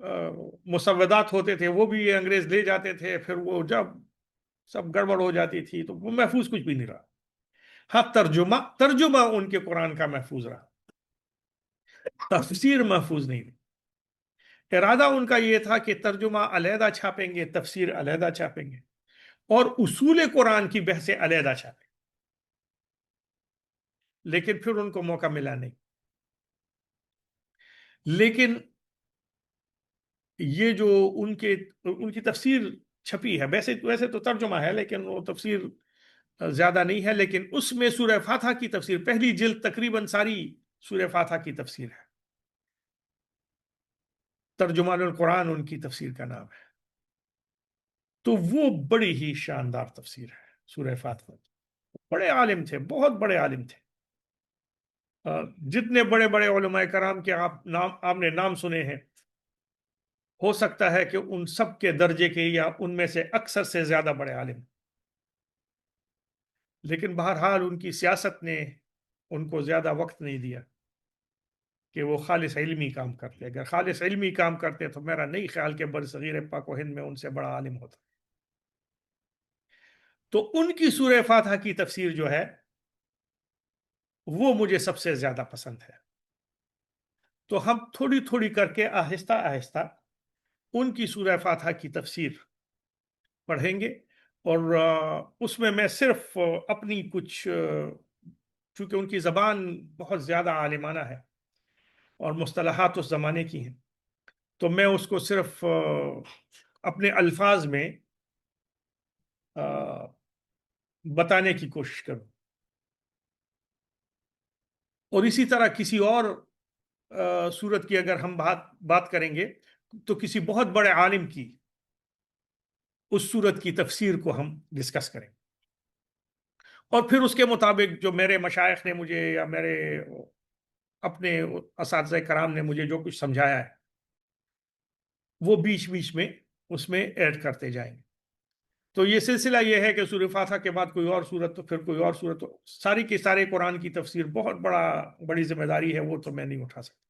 مسودات ہوتے تھے وہ بھی انگریز لے جاتے تھے، پھر وہ جب سب گڑبڑ ہو جاتی تھی تو وہ محفوظ کچھ بھی نہیں رہا. ہاں، ترجمہ ترجمہ ان کے قرآن کا محفوظ رہا، تفسیر محفوظ نہیں رہی. ارادہ ان کا یہ تھا کہ ترجمہ علیحدہ چھاپیں گے، تفسیر علیحدہ چھاپیں گے، اور اصول قرآن کی بحثیں علیحدہ چھاپیں. لیکن پھر ان کو موقع ملا نہیں. لیکن یہ جو ان کی تفسیر چھپی ہے، ویسے تو ترجمہ ہے لیکن وہ تفسیر زیادہ نہیں ہے، لیکن اس میں سورہ فاتحہ کی تفسیر، پہلی جلد تقریباً ساری سورہ فاتحہ کی تفسیر ہے. ترجمان القرآن ان کی تفسیر کا نام ہے. تو وہ بڑی ہی شاندار تفسیر ہے سورہ فاتحہ. بڑے عالم تھے، بہت بڑے عالم تھے. جتنے بڑے بڑے علماء کرام کے آپ نے نام سنے ہیں، ہو سکتا ہے کہ ان سب کے درجے کے یا ان میں سے اکثر سے زیادہ بڑے عالم. لیکن بہرحال ان کی سیاست نے ان کو زیادہ وقت نہیں دیا کہ وہ خالص علمی کام کرتے. اگر خالص علمی کام کرتے تو میرا نہیں خیال کہ برصغیر پاک و ہند میں ان سے بڑا عالم ہوتا. تو ان کی سورہ فاتحہ کی تفسیر جو ہے وہ مجھے سب سے زیادہ پسند ہے. تو ہم تھوڑی تھوڑی کر کے آہستہ آہستہ ان کی سورہ فاتحہ کی تفسیر پڑھیں گے. اور اس میں صرف اپنی کچھ، چونکہ ان کی زبان بہت زیادہ عالمانہ ہے اور مصطلحات اس زمانے کی ہیں، تو میں اس کو صرف اپنے الفاظ میں بتانے کی کوشش کروں. اور اسی طرح کسی اور صورت کی اگر ہم بات کریں گے تو کسی بہت بڑے عالم کی اس صورت کی تفسیر کو ہم ڈسکس کریں. اور پھر اس کے مطابق جو میرے مشائخ نے مجھے یا میرے اپنے اساتذہ کرام نے مجھے جو کچھ سمجھایا ہے وہ بیچ بیچ میں اس میں ایڈ کرتے جائیں گے. تو یہ سلسلہ یہ ہے کہ سورہ فاتحہ کے بعد کوئی اور صورت تو پھر کوئی اور صورت، تو ساری کی سارے قرآن کی تفسیر بہت بڑی ذمہ داری ہے، وہ تو میں نہیں اٹھا سکتا.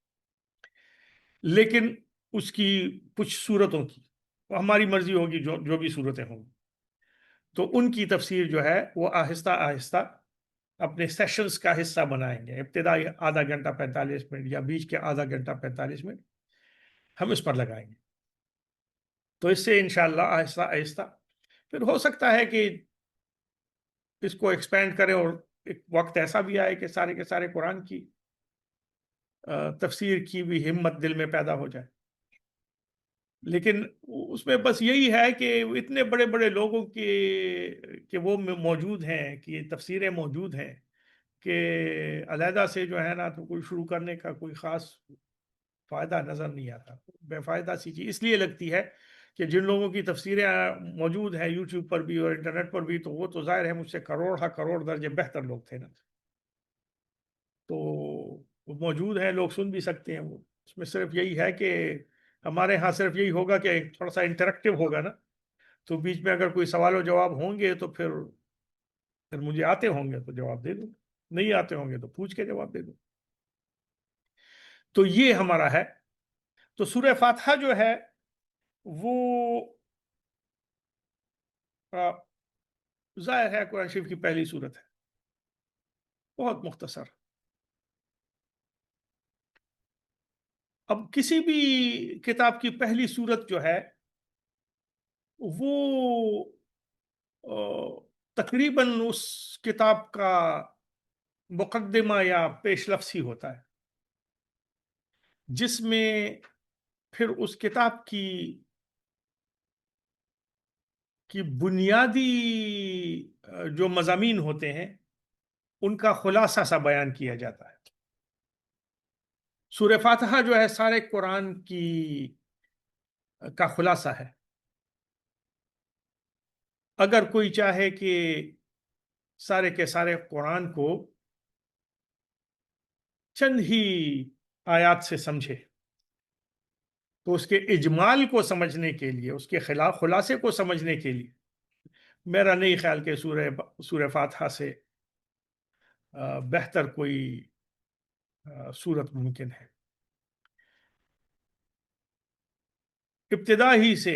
لیکن اس کی کچھ صورتوں کی ہماری مرضی ہوگی، جو بھی صورتیں ہوں گی تو ان کی تفسیر جو ہے وہ آہستہ آہستہ اپنے سیشنز کا حصہ بنائیں گے. ابتدائی آدھا گھنٹہ 45 منٹ یا بیچ کے آدھا گھنٹہ 45 منٹ ہم اس پر لگائیں گے. تو اس سے انشاءاللہ آہستہ آہستہ پھر ہو سکتا ہے کہ اس کو ایکسپینڈ کریں اور ایک وقت ایسا بھی آئے کہ سارے کے سارے قرآن کی تفسیر کی بھی ہمت دل میں پیدا ہو جائے. لیکن اس میں بس یہی ہے کہ اتنے بڑے بڑے لوگوں کہ وہ موجود ہیں، کہ یہ تفسیریں موجود ہیں، کہ علیحدہ سے جو ہے نا تو کوئی شروع کرنے کا کوئی خاص فائدہ نظر نہیں آتا. بے فائدہ سی چیز اس لیے لگتی ہے کہ جن لوگوں کی تفسیریں موجود ہیں یوٹیوب پر بھی اور انٹرنیٹ پر بھی، تو وہ تو ظاہر ہے مجھ سے کروڑ درجے بہتر لوگ تھے نا. تو وہ موجود ہیں، لوگ سن بھی سکتے ہیں. وہ اس میں صرف یہی ہے کہ ہمارے ہاں صرف یہی ہوگا کہ تھوڑا سا انٹریکٹیو ہوگا نا، تو بیچ میں اگر کوئی سوال و جواب ہوں گے تو پھر مجھے آتے ہوں گے تو جواب دے دوں، نہیں آتے ہوں گے تو پوچھ کے جواب دے دوں. تو یہ ہمارا ہے. تو سورہ فاتحہ جو ہے وہ ظاہر ہے قرآن شریف کی پہلی سورت ہے، بہت مختصر. اب کسی بھی کتاب کی پہلی سورت جو ہے وہ تقریباً اس کتاب کا مقدمہ یا پیش لفظ ہی ہوتا ہے، جس میں پھر اس کتاب کی بنیادی جو مضامین ہوتے ہیں ان کا خلاصہ سا بیان کیا جاتا ہے. سورہ فاتحہ جو ہے سارے قرآن کا خلاصہ ہے. اگر کوئی چاہے کہ سارے کے سارے قرآن کو چند ہی آیات سے سمجھے تو اس کے اجمال کو سمجھنے کے لیے، اس کے خلاف خلاصے کو سمجھنے کے لیے میرا نہیں خیال کہ سورہ فاتحہ سے بہتر کوئی صورت ممکن ہے. ابتدا ہی سے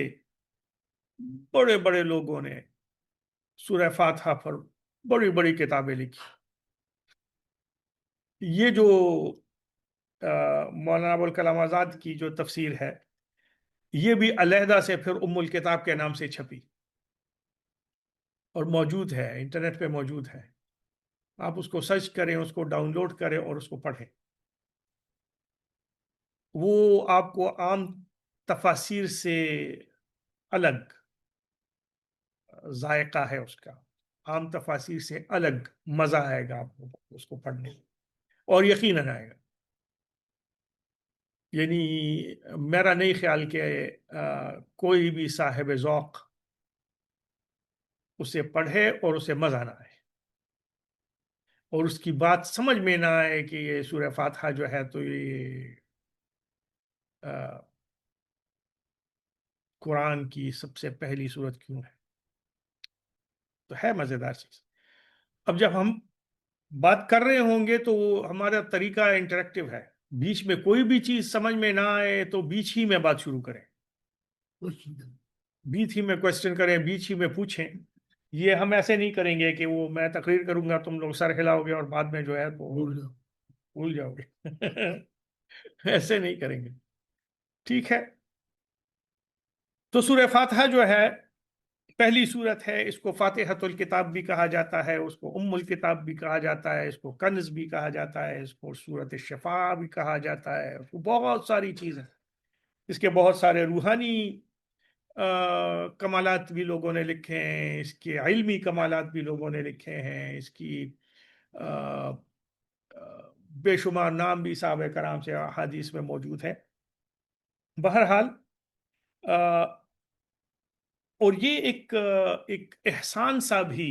بڑے بڑے لوگوں نے سورہ فاتحہ پر بڑی بڑی کتابیں لکھی. یہ جو مولانا ابوالکلام آزاد کی جو تفسیر ہے یہ بھی علیحدہ سے پھر ام الکتاب کے نام سے چھپی اور موجود ہے، انٹرنیٹ پہ موجود ہے. آپ اس کو سرچ کریں، اس کو ڈاؤن لوڈ کریں اور اس کو پڑھیں. وہ آپ کو عام تفاسیر سے الگ ذائقہ ہے اس کا، عام تفاسیر سے الگ مزہ آئے گا آپ کو اس کو پڑھنے میں، اور یقیناً آئے گا. یعنی میرا نہیں خیال کہ کوئی بھی صاحب ذوق اسے پڑھے اور اسے مزہ نہ آئے اور اس کی بات سمجھ میں نہ آئے کہ یہ سورہ فاتحہ جو ہے تو یہ قرآن کی سب سے پہلی سورت کیوں ہے. تو ہے مزیدار چیز. اب جب ہم بات کر رہے ہوں گے تو ہمارا طریقہ انٹریکٹیو ہے. بیچ میں کوئی بھی چیز سمجھ میں نہ آئے تو بیچ ہی میں بات شروع کریں، بیچ ہی میں کوشچن کریں، بیچ ہی میں پوچھیں. یہ ہم ایسے نہیں کریں گے کہ وہ میں تقریر کروں گا تم لوگ سر ہلاؤ گے اور بعد میں جو ہے تو بھول جاؤ گے. ایسے نہیں کریں گے. ٹھیک ہے. تو سورہ فاتحہ جو ہے پہلی سورت ہے. اس کو فاتحۃ الکتاب بھی کہا جاتا ہے، اس کو ام الکتاب بھی کہا جاتا ہے، اس کو کنز بھی کہا جاتا ہے، اس کو سورت الشفاء بھی کہا جاتا ہے. اس کو بہت ساری چیزیں، اس کے بہت سارے روحانی کمالات بھی لوگوں نے لکھے ہیں، اس کے علمی کمالات بھی لوگوں نے لکھے ہیں، اس کی بے شمار نام بھی صحابہ کرام سے احادیث میں موجود ہیں. بہرحال اور یہ ایک احسان سا بھی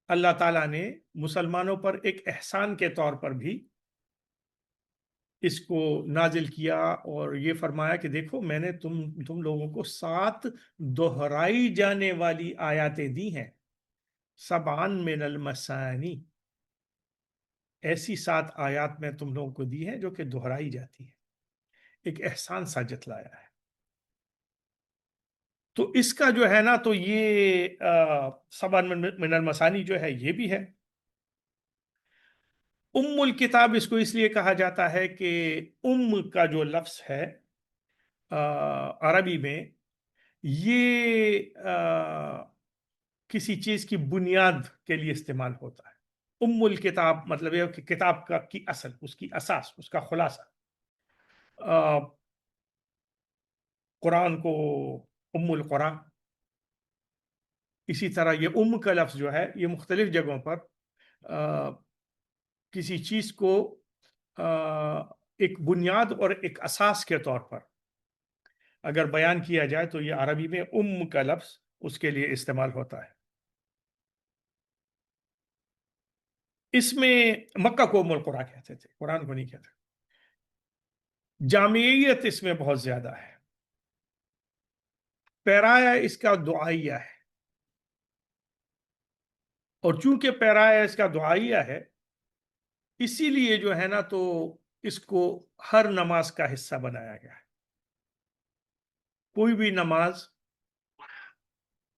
اللہ تعالیٰ نے مسلمانوں پر ایک احسان کے طور پر بھی اس کو نازل کیا اور یہ فرمایا کہ دیکھو میں نے تم لوگوں کو 7 دہرائی جانے والی آیاتیں دی ہیں. سبعن من المثانی، ایسی 7 آیات میں تم لوگوں کو دی ہیں جو کہ دہرائی جاتی ہیں. ایک احسان سا جتلایا ہے. تو اس کا جو ہے نا تو یہ سبعن من المثانی جو ہے یہ بھی ہے. ام الکتاب اس کو اس لیے کہا جاتا ہے کہ ام کا جو لفظ ہے عربی میں یہ کسی چیز کی بنیاد کے لیے استعمال ہوتا ہے. ام الکتاب مطلب یہ کہ کتاب کی اصل، اس کی اساس، اس کا خلاصہ. قرآن کو ام القرآن. اسی طرح یہ ام کا لفظ جو ہے یہ مختلف جگہوں پر کسی چیز کو ایک بنیاد اور ایک اساس کے طور پر اگر بیان کیا جائے تو یہ عربی میں ام کا لفظ اس کے لیے استعمال ہوتا ہے. اس میں مکہ کو ام القرآن کہتے تھے، قرآن کو نہیں کہتے. جامعیت اس میں بہت زیادہ ہے. پیرایا اس کا دعائیہ ہے، اور چونکہ پیرایا اس کا دعائیہ ہے اسی لیے جو ہے نا تو اس کو ہر نماز کا حصہ بنایا گیا ہے. کوئی بھی نماز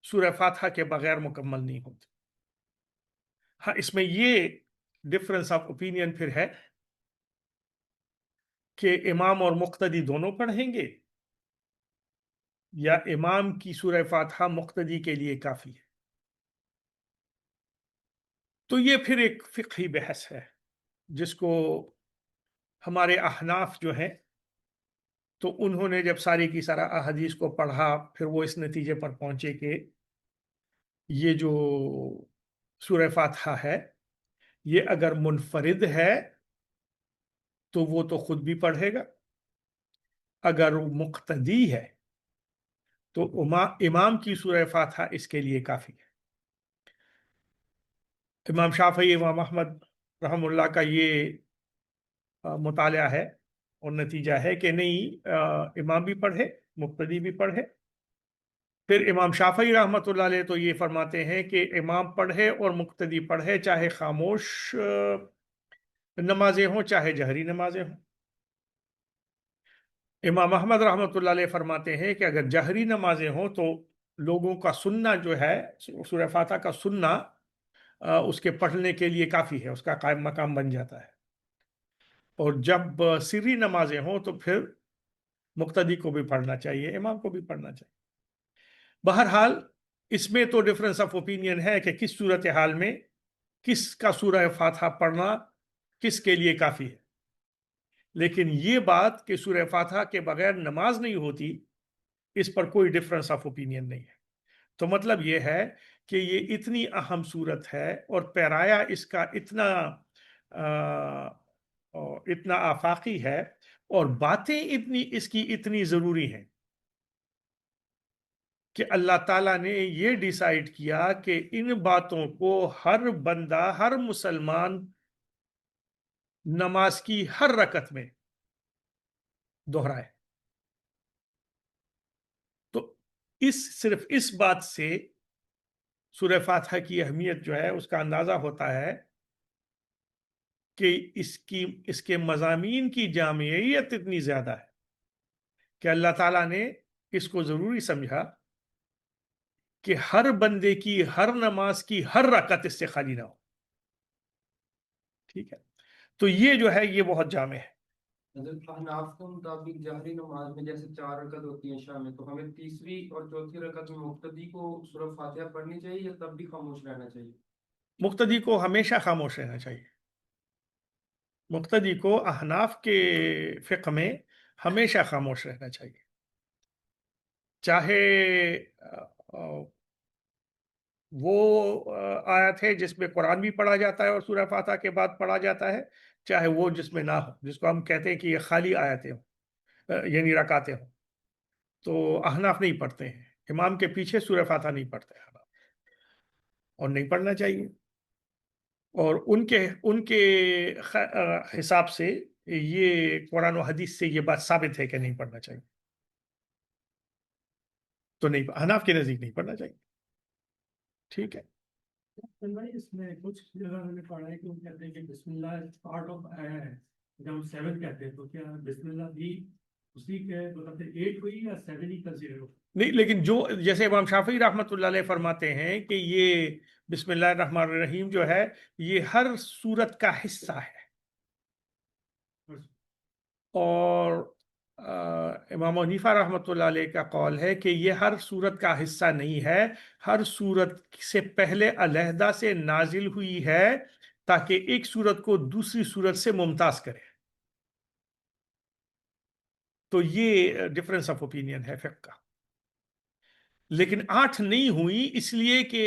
سورہ فاتحہ کے بغیر مکمل نہیں ہوتی. ہاں اس میں یہ ڈفرنس آف اوپینین پھر ہے کہ امام اور مقتدی دونوں پڑھیں گے یا امام کی سورہ فاتحہ مقتدی کے لیے کافی ہے. تو یہ پھر ایک فقہی بحث ہے جس کو ہمارے احناف جو ہیں تو انہوں نے جب ساری کی سارا احادیث کو پڑھا پھر وہ اس نتیجے پر پہنچے کہ یہ جو سورہ فاتحہ ہے یہ اگر منفرد ہے تو وہ تو خود بھی پڑھے گا، اگر وہ مقتدی ہے تو امام کی سورہ فاتحہ اس کے لیے کافی ہے. امام شافعی، امام احمد رحم اللہ کا یہ مطالعہ ہے اور نتیجہ ہے کہ نہیں امام بھی پڑھے مقتدی بھی پڑھے. پھر امام شافعی رحمۃ اللہ علیہ تو یہ فرماتے ہیں کہ امام پڑھے اور مقتدی پڑھے، چاہے خاموش نمازیں ہوں چاہے جہری نمازیں ہوں. امام احمد رحمۃ اللہ علیہ فرماتے ہیں کہ اگر جہری نمازیں ہوں تو لوگوں کا سننا جو ہے سورہ فاتحہ کا سننا اس کے پڑھنے کے لیے کافی ہے، اس کا قائم مقام بن جاتا ہے، اور جب سری نمازیں ہوں تو پھر مقتدی کو بھی پڑھنا چاہیے، امام کو بھی پڑھنا چاہیے۔ بہرحال اس میں تو ڈفرنس آف اوپینین ہے کہ کس صورتحال میں کس کا سورہ فاتحہ پڑھنا کس کے لیے کافی ہے، لیکن یہ بات کہ سورہ فاتحہ کے بغیر نماز نہیں ہوتی، اس پر کوئی ڈفرنس آف اوپینین نہیں ہے۔ تو مطلب یہ ہے کہ یہ اتنی اہم صورت ہے اور پیرایا اس کا اتنا آفاقی ہے، اور باتیں اس کی اتنی ضروری ہیں کہ اللہ تعالیٰ نے یہ ڈیسائیڈ کیا کہ ان باتوں کو ہر بندہ، ہر مسلمان نماز کی ہر رکعت میں دہرائے۔ تو صرف اس بات سے سورہ فاتحہ کی اہمیت جو ہے اس کا اندازہ ہوتا ہے کہ اس کے مضامین کی جامعیت اتنی زیادہ ہے کہ اللہ تعالیٰ نے اس کو ضروری سمجھا کہ ہر بندے کی ہر نماز کی ہر رکعت اس سے خالی نہ ہو۔ ٹھیک ہے، تو یہ جو ہے یہ بہت جامع ہے۔ حضرت احناف کے مطابق جہری نماز میں جیسے 4 رکعت ہوتی ہیں شام میں، تو ہمیں تیسری اور چوتھی رکعت میں مقتدی کو سورہ فاتحہ پڑھنی چاہیے یا تب بھی خاموش رہنا چاہیے؟ مقتدی کو ہمیشہ خاموش رہنا چاہیے۔ مقتدی کو احناف کے فقہ میں ہمیشہ خاموش رہنا چاہیے، چاہے وہ آیت ہے جس میں قرآن بھی پڑھا جاتا ہے اور سورہ فاتحہ کے بعد پڑھا جاتا ہے، چاہے وہ جس میں نہ ہو، جس کو ہم کہتے ہیں کہ یہ خالی آیتیں ہوں، یعنی رکعتیں ہوں، تو احناف نہیں پڑھتے ہیں، امام کے پیچھے سورہ فاتحہ نہیں پڑھتے ہیں اور نہیں پڑھنا چاہیے، اور ان کے حساب سے یہ قرآن و حدیث سے یہ بات ثابت ہے کہ نہیں پڑھنا چاہیے، تو نہیں، احناف کے نزدیک نہیں پڑھنا چاہیے۔ ٹھیک ہے، اس میں کچھ جگہ میں نے پڑھا ہے کہ وہ کہتے ہیں کہ بسم اللہ پارٹ آف آیا ہے، جب ہم 7 کہتے ہیں تو کیا بسم اللہ بھی اسی کے مطلب 8 ہوئی یا 7 ہی کنسیڈر ہو؟ نہیں، لیکن جو جیسے امام شافعی رحمۃ اللہ علیہ فرماتے ہیں کہ یہ بسم اللہ الرحمن الرحیم جو ہے یہ ہر سورت کا حصہ ہے، اور امام حنیفہ رحمۃ اللہ علیہ کا قول ہے کہ یہ ہر سورت کا حصہ نہیں ہے، ہر سورت سے پہلے علیحدہ سے نازل ہوئی ہے تاکہ ایک سورت کو دوسری سورت سے ممتاز کرے۔ تو یہ ڈفرنس آف اوپینین ہے فقہ کا، لیکن 8 نہیں ہوئی اس لیے کہ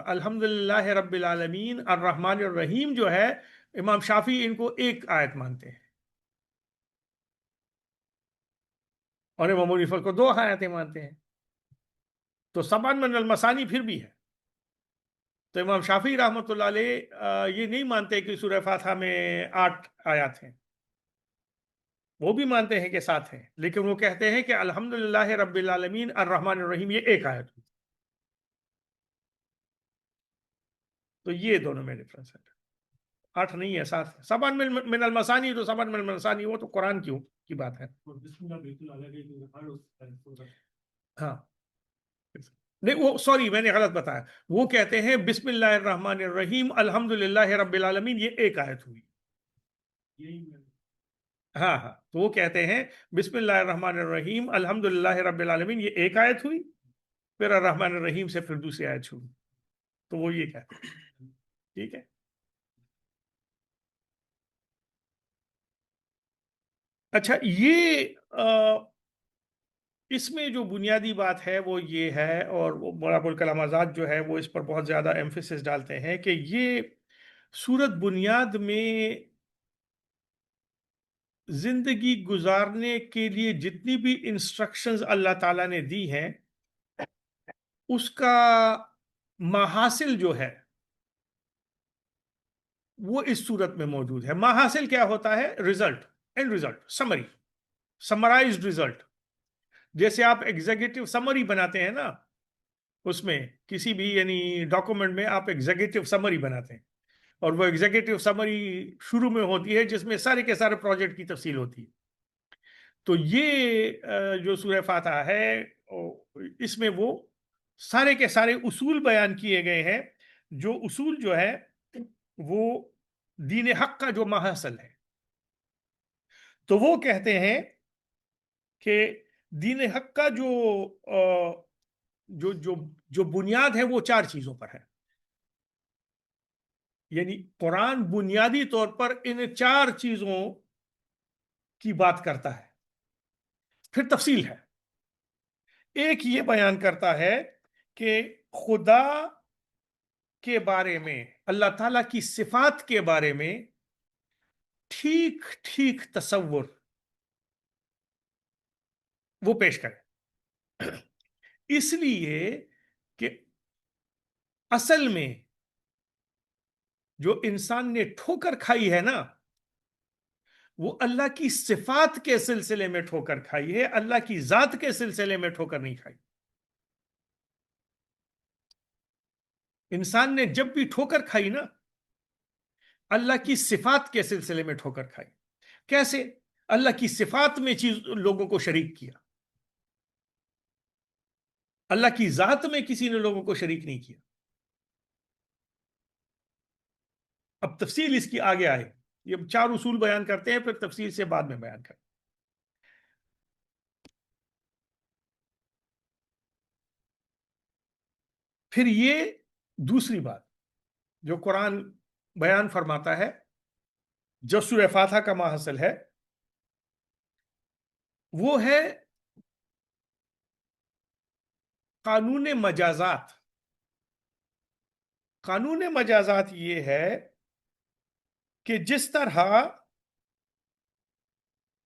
الحمدللہ رب العالمین الرحمن الرحیم جو ہے امام شافعی ان کو ایک آیت مانتے ہیں اور امام حنیفہ کو 2 آیتیں مانتے ہیں، تو سبعا من المثانی پھر بھی ہے۔ تو امام شافعی رحمۃ اللہ علیہ یہ نہیں مانتے کہ سورہ فاتحہ میں 8 آیات ہیں، وہ بھی مانتے ہیں کہ 7 ہیں، لیکن وہ کہتے ہیں کہ الحمدللہ رب العالمین الرحمن الرحیم یہ ایک آیت ہوئی۔ تو یہ دونوں میں ڈفرنس ہے، 8 نہیں ہے، 7 ہے۔ سبعا من المثانی، تو سبعا من المثانی وہ تو قرآن کی بات ہے۔ بسم اللہ بالکل الگ ہے کہ ہر ہاں نہیں، وہ سوری میں نے غلط بتایا، وہ کہتے ہیں بسم اللہ الرحمن الرحیم الحمدللہ رب العالمین یہ ایک آیت ہوئی۔ یہی ہاں ہاں، تو وہ کہتے ہیں بسم اللہ الرحمن الرحیم الحمدللہ رب العالمین یہ ایک آیت ہوئی، پھر الرحمن الرحیم سے پھر دوسری آیت ہوئی، تو وہ یہ کہتے ہیں۔ ٹھیک ہے، اچھا، یہ اس میں جو بنیادی بات ہے وہ یہ ہے، اور مولانا ابوالکلام آزاد جو ہے وہ اس پر بہت زیادہ ایمفیسس ڈالتے ہیں کہ یہ سورت بنیاد میں زندگی گزارنے کے لیے جتنی بھی انسٹرکشنز اللہ تعالیٰ نے دی ہیں اس کا محاصل جو ہے وہ اس صورت میں موجود ہے۔ محاصل کیا ہوتا ہے؟ Result, and result, summary, summarised result. جیسے آپ ایگزیکٹو سمری بناتے ہیں نا، اس میں کسی بھی یعنی ڈاکومنٹ میں آپ ایگزیکٹو سمری بناتے ہیں، اور وہ ایگزیکٹو سمری شروع میں ہوتی ہے جس میں سارے کے سارے پروجیکٹ کی تفصیل ہوتی ہے۔ تو یہ جو سورہ فاتحہ ہے اس میں وہ سارے کے سارے اصول بیان کیے گئے ہیں، جو اصول جو ہے وہ دین حق کا جو محصل ہے. تو وہ کہتے ہیں کہ دین حق کا جو بنیاد ہے وہ 4 چیزوں پر ہے. یعنی قرآن بنیادی طور پر ان 4 چیزوں کی بات کرتا ہے. پھر تفصیل ہے. ایک یہ بیان کرتا ہے کہ خدا کے بارے میں، اللہ تعالیٰ کی صفات کے بارے میں ٹھیک ٹھیک تصور وہ پیش کرے. اس لیے کہ اصل میں جو انسان نے ٹھوکر کھائی ہے نا، وہ اللہ کی صفات کے سلسلے میں ٹھوکر کھائی ہے، اللہ کی ذات کے سلسلے میں ٹھوکر نہیں کھائی. انسان نے جب بھی ٹھوکر کھائی نا، اللہ کی صفات کے سلسلے میں ٹھوکر کھائی. کیسے؟ اللہ کی صفات میں لوگوں کو شریک کیا، اللہ کی ذات میں کسی نے لوگوں کو شریک نہیں کیا. اب تفصیل اس کی آگے آئے. یہ 4 اصول بیان کرتے ہیں، پھر تفصیل سے بعد میں بیان کرتے ہیں. پھر یہ دوسری بات جو قرآن بیان فرماتا ہے، جو سورہ فاتحہ کا ماحصل ہے، وہ ہے قانون مجازات. قانون مجازات یہ ہے کہ جس طرح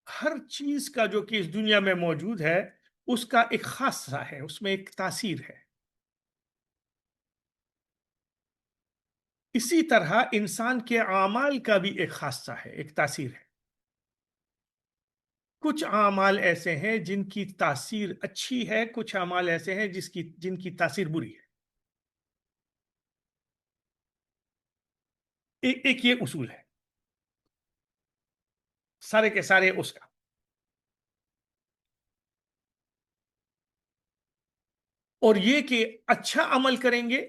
ہر چیز کا جو کہ اس دنیا میں موجود ہے، اس کا ایک خاصہ ہے، اس میں ایک تاثیر ہے، اسی طرح انسان کے اعمال کا بھی ایک خاصہ ہے، ایک تاثیر ہے. کچھ اعمال ایسے ہیں جن کی تاثیر اچھی ہے، کچھ اعمال ایسے ہیں جن کی تاثیر بری ہے. ایک یہ اصول ہے سارے کے سارے اس کا. اور یہ کہ اچھا عمل کریں گے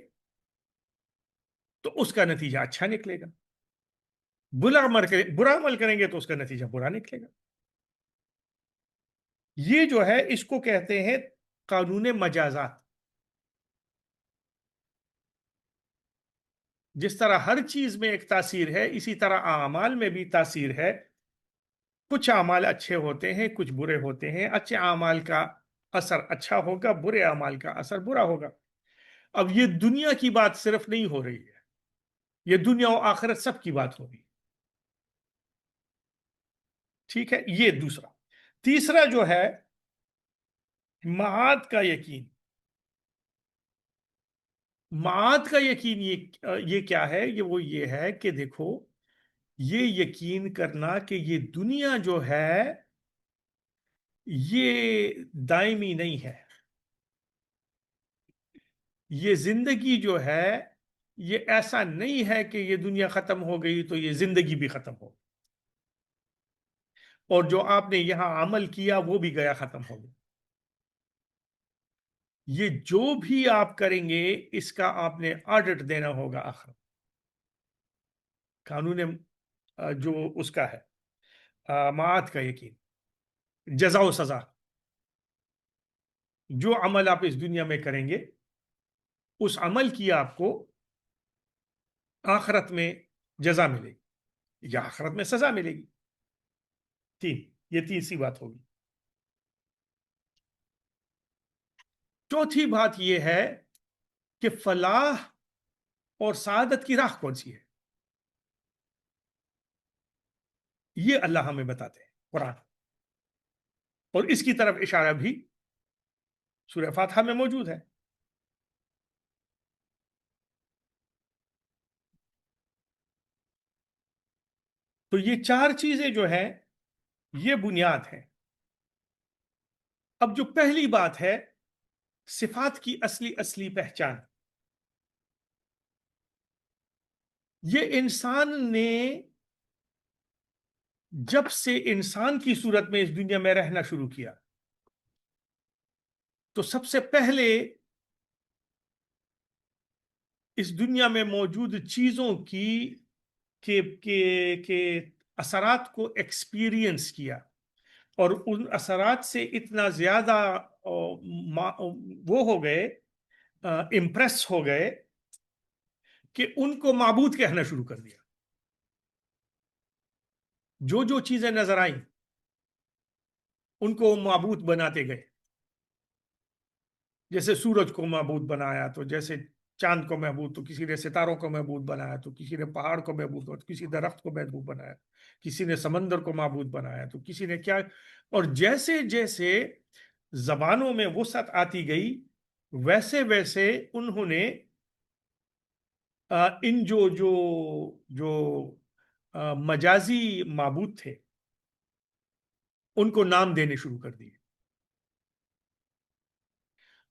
تو اس کا نتیجہ اچھا نکلے گا، برا عمل کریں گے تو اس کا نتیجہ برا نکلے گا. یہ جو ہے اس کو کہتے ہیں قانون مجازات. جس طرح ہر چیز میں ایک تاثیر ہے، اسی طرح اعمال میں بھی تاثیر ہے. کچھ اعمال اچھے ہوتے ہیں، کچھ برے ہوتے ہیں. اچھے اعمال کا اثر اچھا ہوگا، برے اعمال کا اثر برا ہوگا. اب یہ دنیا کی بات صرف نہیں ہو رہی ہے، یہ دنیا و آخرت سب کی بات ہوگی. ٹھیک ہے، یہ دوسرا. تیسرا جو ہے معاد کا یقین. معاد کا یقین یہ کیا ہے؟ یہ ہے کہ دیکھو، یہ یقین کرنا کہ یہ دنیا جو ہے یہ دائمی نہیں ہے. یہ زندگی جو ہے یہ ایسا نہیں ہے کہ یہ دنیا ختم ہو گئی تو یہ زندگی بھی ختم ہو، اور جو آپ نے یہاں عمل کیا وہ بھی گیا، ختم ہو گیا. یہ جو بھی آپ کریں گے اس کا آپ نے آڈٹ دینا ہوگا آخر. قانون جو اس کا ہے معاد کا یقین، جزا و سزا. جو عمل آپ اس دنیا میں کریں گے اس عمل کی آپ کو آخرت میں جزا ملے گی یا آخرت میں سزا ملے گی. یہ تیسری بات ہوگی. چوتھی بات یہ ہے کہ فلاح اور سعادت کی راہ کون سی ہے، یہ اللہ ہمیں بتاتے ہیں قرآن. اور اس کی طرف اشارہ بھی سورہ فاتحہ میں موجود ہے. تو یہ 4 چیزیں جو ہیں یہ بنیاد ہیں. اب جو پہلی بات ہے صفات کی اصلی پہچان، یہ انسان نے جب سے انسان کی صورت میں اس دنیا میں رہنا شروع کیا تو سب سے پہلے اس دنیا میں موجود چیزوں کے اثرات کو ایکسپیرینس کیا اور ان اثرات سے اتنا زیادہ وہ ہو گئے، امپریس ہو گئے کہ ان کو معبود کہنا شروع کر دیا. جو چیزیں نظر آئیں ان کو معبود بناتے گئے. جیسے سورج کو معبود بنایا تو جیسے چاند کو معبود، تو کسی نے ستاروں کو معبود بنایا، تو کسی نے پہاڑ کو معبود بنایا، کسی درخت کو معبود بنایا، کسی نے سمندر کو معبود بنایا، تو کسی نے کیا. اور جیسے جیسے زبانوں میں وسعت آتی گئی ویسے ویسے انہوں نے ان جو مجازی معبود تھے ان کو نام دینے شروع کر دیے.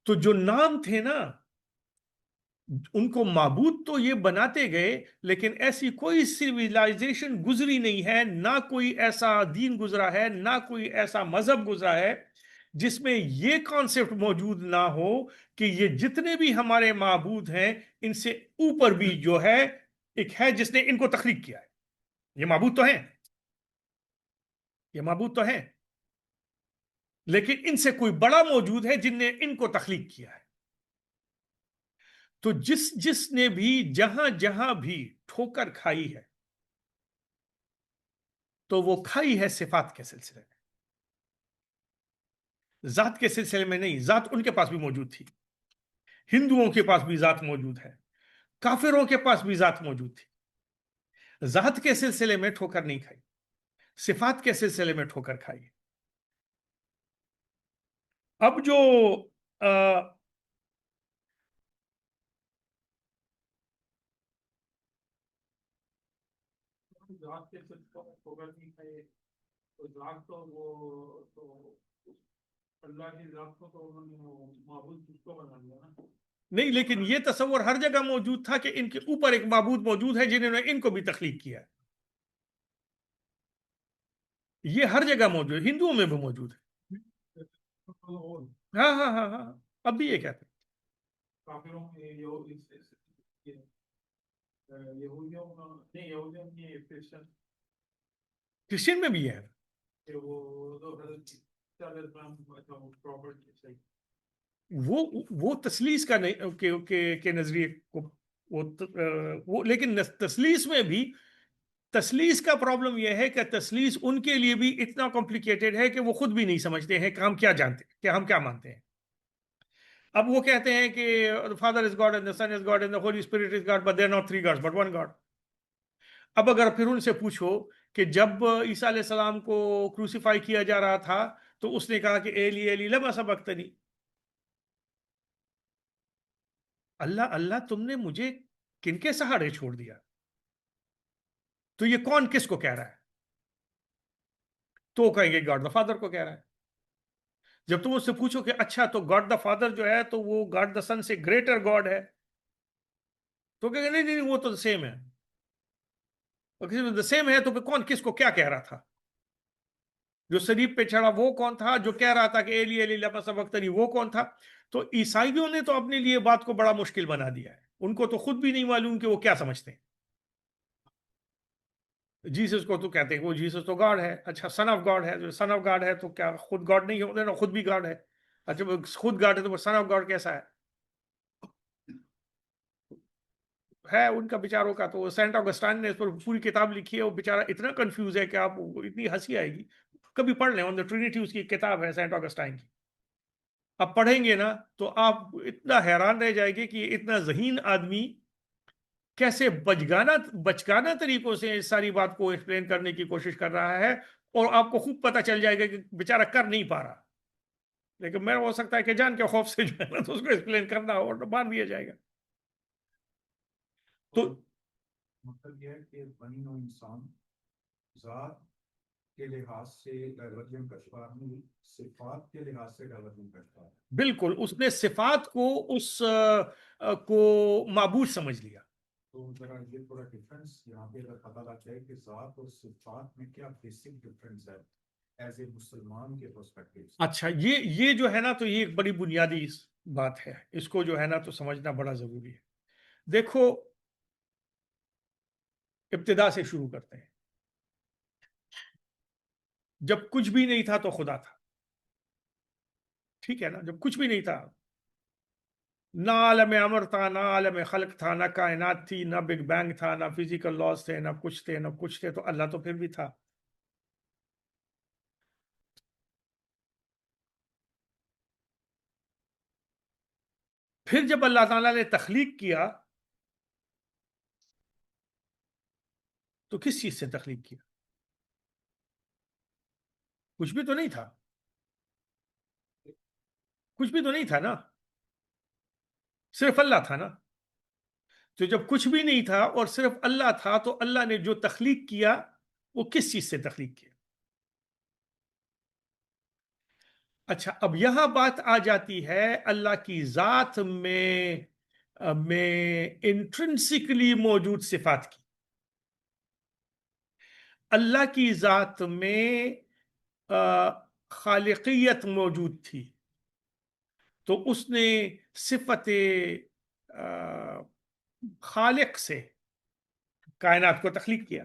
تو جو نام تھے نا ان کو معبود تو یہ بناتے گئے، لیکن ایسی کوئی سیویلائزیشن گزری نہیں ہے، نہ کوئی ایسا دین گزرا ہے، نہ کوئی ایسا مذہب گزرا ہے جس میں یہ کانسیپٹ موجود نہ ہو کہ یہ جتنے بھی ہمارے معبود ہیں ان سے اوپر بھی جو ہے ایک ہے جس نے ان کو تخلیق کیا ہے. یہ معبود تو ہیں، یہ معبود تو ہیں، لیکن ان سے کوئی بڑا موجود ہے جن نے ان کو تخلیق کیا ہے. تو جس نے بھی جہاں جہاں بھی ٹھوکر کھائی ہے تو وہ کھائی ہے صفات کے سلسلے میں، ذات کے سلسلے میں نہیں. ذات ان کے پاس بھی موجود تھی، ہندوؤں کے پاس بھی ذات موجود ہے، کافروں کے پاس بھی ذات موجود تھی. ذات کے سلسلے میں ٹھوکر نہیں کھائی، صفات کے سلسلے میں ٹھوکر کھائی. اب جو ذات کے صرف ہوگا نہیں کھائے تو ذات تو وہ تو اللہ کی ذات کو تو انہوں نے معبود کس کو بنا دیا نا. نہیں، لیکن یہ تصور ہر جگہ موجود تھا کہ ان کے اوپر ایک معبود موجود ہے جنہوں نے ان کو بھی تخلیق کیا. یہ ہر جگہ موجود ہے، ہندوؤں میں بھی موجود ہے. ہاں ہاں ہاں ہاں، اب بھی یہ کہتے ہیں. کافروں میں کرسچن میں بھی ہے. وہ تسلیس کا نہیں کے نظریے کو وہ لیکن تسلیس میں بھی تسلیس کا پرابلم یہ ہے کہ تسلیس ان کے لیے بھی اتنا کمپلیکیٹڈ ہے کہ وہ خود بھی نہیں سمجھتے ہیں کہ ہم کیا جانتے ہیں، کہ ہم کیا مانتے ہیں. اب وہ کہتے ہیں کہ father is God and the son is God and the Holy Spirit is God but they are not three gods but one God. اب اگر پھر ان سے پوچھو کہ جب عیسیٰ علیہ السلام کو کروسیفائی کیا جا رہا تھا تو اس نے کہا کہ ایلی ایلی لما سبقتنی، اللہ اللہ تم نے مجھے کن کے سہارے چھوڑ دیا. تو یہ کون کس کو کہہ رہا ہے؟ تو کہیں گے گاڈ دا فادر کو کہہ رہا ہے. جب تم اس سے پوچھو کہ اچھا تو گاڈ دا فادر جو ہے تو وہ گاڈ دا سن سے گریٹر گاڈ ہے، تو کہیں گے نہیں نہیں وہ تو سیم ہے. سیم ہے تو پھر کون کس کو کیا کہہ رہا تھا؟ جو صلیب پہ چڑھا وہ کون تھا؟ جو کہہ رہا تھا کہ ایلی ایلی لما سبقتنی وہ کون تھا؟ تو عیسائیوں نے تو اپنے لیے بات کو بڑا مشکل بنا دیا ہے. ان کو تو خود بھی نہیں معلوم کہ وہ کیا سمجھتے ہیں. جیسس کو تو کہتے ہیں وہ جیسس تو گاڈ ہے. اچھا سن آف گاڈ ہے، جو سن آف گاڈ ہے تو کیا خود گاڈ نہیں ہوتے نا؟ خود بھی گاڈ ہے. اچھا خود گاڈ ہے تو سن آف گاڈ کیسا ہے ان کا بیچاروں کا. تو سینٹ آگسٹائن نے اس پر پوری کتاب لکھی ہے. وہ بیچارہ اتنا کنفیوز ہے کہ آپ اتنی ہنسی آئے گی. کبھی پڑھ لیں، آن دی ٹرینٹی اس کی کتاب ہے سینٹ آگسٹائن کی. اب پڑھیں گے نا تو آپ اتنا حیران رہ جائے گے کہ اتنا ذہین آدمی کیسے بچگانہ طریقوں سے اس ساری بات کو ایکسپلین کرنے کی کوشش کر رہا ہے، اور آپ کو خوب پتہ چل جائے گا کہ بیچارہ کر نہیں پا رہا. لیکن میرا ہو سکتا ہے کہ جان کے خوف سے جو ہے نا تو اس کو ایکسپلین کرنا ہو اور مان دیا جائے گا. تو مطلب یہ ہے کہ بنی نوع انسان ذات کے لحاظ سے ڈائیورجنٹ کشفار نہیں، صفات کے لحاظ سے ڈائیورجنٹ کشفار. بالکل اس نے صفات کو اس کو معبود سمجھ لیا. تو ذرا یہ تھوڑا ڈفرینس یہاں پہ اگر پتہ لگ جائے کہ ذات اور صفات میں کیا بیسک ڈفرینس ہے ایز اے مسلمان کے پرسپیکٹو سے. اچھا یہ جو ہے نا تو یہ ایک بڑی بنیادی بات ہے، اس کو جو ہے نا تو سمجھنا بڑا ضروری ہے. دیکھو ابتدا سے شروع کرتے ہیں. جب کچھ بھی نہیں تھا تو خدا تھا، ٹھیک ہے نا. جب کچھ بھی نہیں تھا، نہ عالم امر تھا، نہ عالم خلق تھا، نہ کائنات تھی، نہ بگ بینگ تھا، نہ فزیکل لاز تھے، نہ کچھ تھے نہ کچھ تھے، تو اللہ تو پھر بھی تھا. پھر جب اللہ تعالیٰ نے تخلیق کیا تو کس چیز سے تخلیق کیا؟ کچھ بھی تو نہیں تھا، کچھ بھی تو نہیں تھا نا، صرف اللہ تھا نا. تو جب کچھ بھی نہیں تھا اور صرف اللہ تھا تو اللہ نے جو تخلیق کیا وہ کس چیز سے تخلیق کیا؟ اچھا اب یہاں بات آ جاتی ہے اللہ کی ذات میں انٹرنسکلی موجود صفات کی. اللہ کی ذات میں خالقیت موجود تھی تو اس نے صفت خالق سے کائنات کو تخلیق کیا.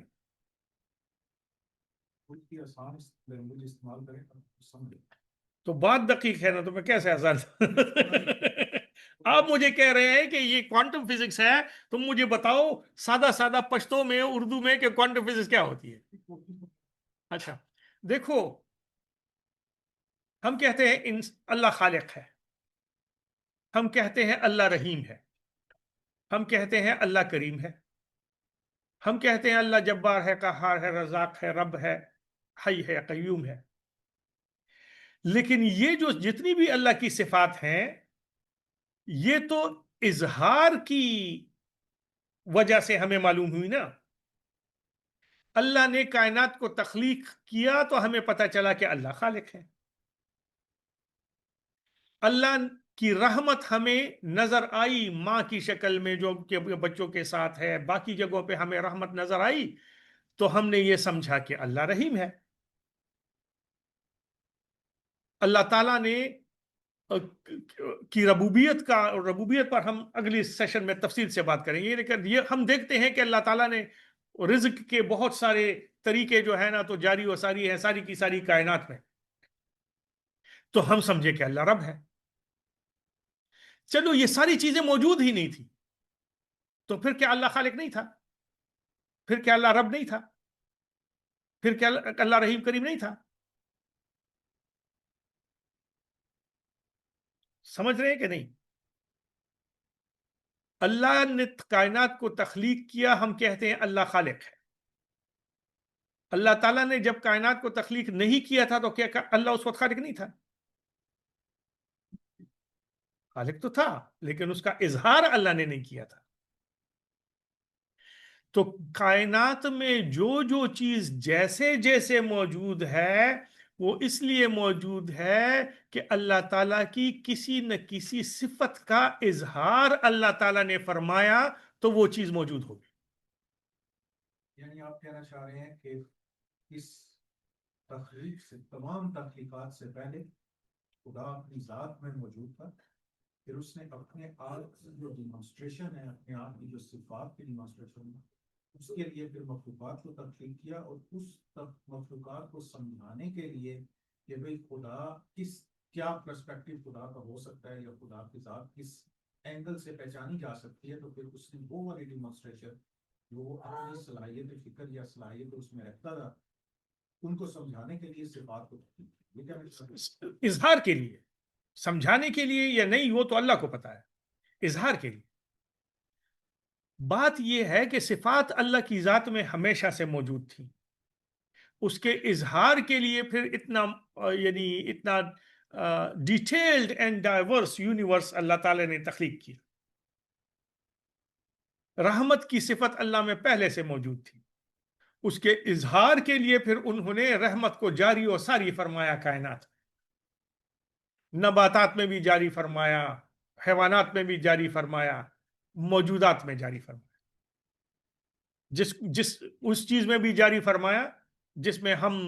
کچھ بھی آسان لینگویج استعمال کریں سمجھے. تو بات دقیق ہے نا، تو میں کیسے آسان آپ مجھے کہہ رہے ہیں کہ یہ کوانٹم فزکس ہے، تم مجھے بتاؤ سادہ سادہ پشتوں میں اردو میں کہ کوانٹم فزکس کیا ہوتی ہے. اچھا دیکھو، ہم کہتے ہیں اللہ خالق ہے، ہم کہتے ہیں اللہ رحیم ہے، ہم کہتے ہیں اللہ کریم ہے، ہم کہتے ہیں اللہ جبار ہے، قہار ہے، رزاق ہے، رب ہے، حی ہے، قیوم ہے. لیکن یہ جو جتنی بھی اللہ کی صفات ہیں یہ تو اظہار کی وجہ سے ہمیں معلوم ہوئی نا. اللہ نے کائنات کو تخلیق کیا تو ہمیں پتہ چلا کہ اللہ خالق ہے. اللہ کی رحمت ہمیں نظر آئی ماں کی شکل میں جو کہ بچوں کے ساتھ ہے، باقی جگہوں پہ ہمیں رحمت نظر آئی تو ہم نے یہ سمجھا کہ اللہ رحیم ہے. اللہ تعالیٰ نے کی ربوبیت پر ہم اگلی سیشن میں تفصیل سے بات کریں گے. لیکن یہ ہم دیکھتے ہیں کہ اللہ تعالیٰ نے رزق کے بہت سارے طریقے جو ہے نا تو جاری و ساری ہیں ساری کی ساری کائنات میں، تو ہم سمجھے کہ اللہ رب ہے. چلو یہ ساری چیزیں موجود ہی نہیں تھی تو پھر کیا اللہ خالق نہیں تھا؟ پھر کیا اللہ رب نہیں تھا؟ پھر کیا اللہ رحیم کریم نہیں تھا؟ سمجھ رہے ہیں کہ نہیں؟ اللہ نے کائنات کو تخلیق کیا، ہم کہتے ہیں اللہ خالق ہے. اللہ تعالیٰ نے جب کائنات کو تخلیق نہیں کیا تھا تو کیا اللہ اس وقت خالق نہیں تھا؟ خالق تو تھا، لیکن اس کا اظہار اللہ نے نہیں کیا تھا. تو کائنات میں جو چیز جیسے جیسے موجود ہے وہ اس لیے موجود ہے کہ اللہ تعالیٰ کی کسی نہ کسی صفت کا اظہار اللہ تعالیٰ نے فرمایا تو وہ چیز موجود ہوگی. یعنی آپ کہنا چاہ رہے ہیں کہ اس تخلیق سے، تمام تخلیقات سے پہلے خدا اپنی ذات میں موجود تھا، پھر اس نے اپنے آپ کی جو ڈیمانسٹریشن ہے، اپنے آپ کی جو صفات کی ڈیمانسٹریشن ہے، اس کے لیے پھر مخلوقات کو تخلیق کیا، اور اس مخلوقات کو سمجھانے کے لیے کہ بھئی خدا کیا پرسپیکٹو خدا کا ہو سکتا ہے یا خدا کی ذات کس اینگل سے پہچانی جا سکتی ہے، تو پھر اس نے وہ والی ڈیمانسٹریشن جو وہ اپنی صلاحیت فکر یا صلاحیت اس میں رکھتا تھا ان کو سمجھانے کے لیے صفات کو تخلیق کی. یہ کیا اظہار کے لیے، سمجھانے کے لیے یا نہیں وہ تو اللہ کو پتا ہے. اظہار کے لیے بات یہ ہے کہ صفات اللہ کی ذات میں ہمیشہ سے موجود تھی، اس کے اظہار کے لیے پھر اتنا ڈیٹیلڈ اینڈ ڈائیورس یونیورس اللہ تعالی نے تخلیق کیا. رحمت کی صفت اللہ میں پہلے سے موجود تھی، اس کے اظہار کے لیے پھر انہوں نے رحمت کو جاری و ساری فرمایا کائنات، نباتات میں بھی جاری فرمایا، حیوانات میں بھی جاری فرمایا، موجودات میں جاری فرمایا. جس اس چیز میں بھی جاری فرمایا جس میں ہم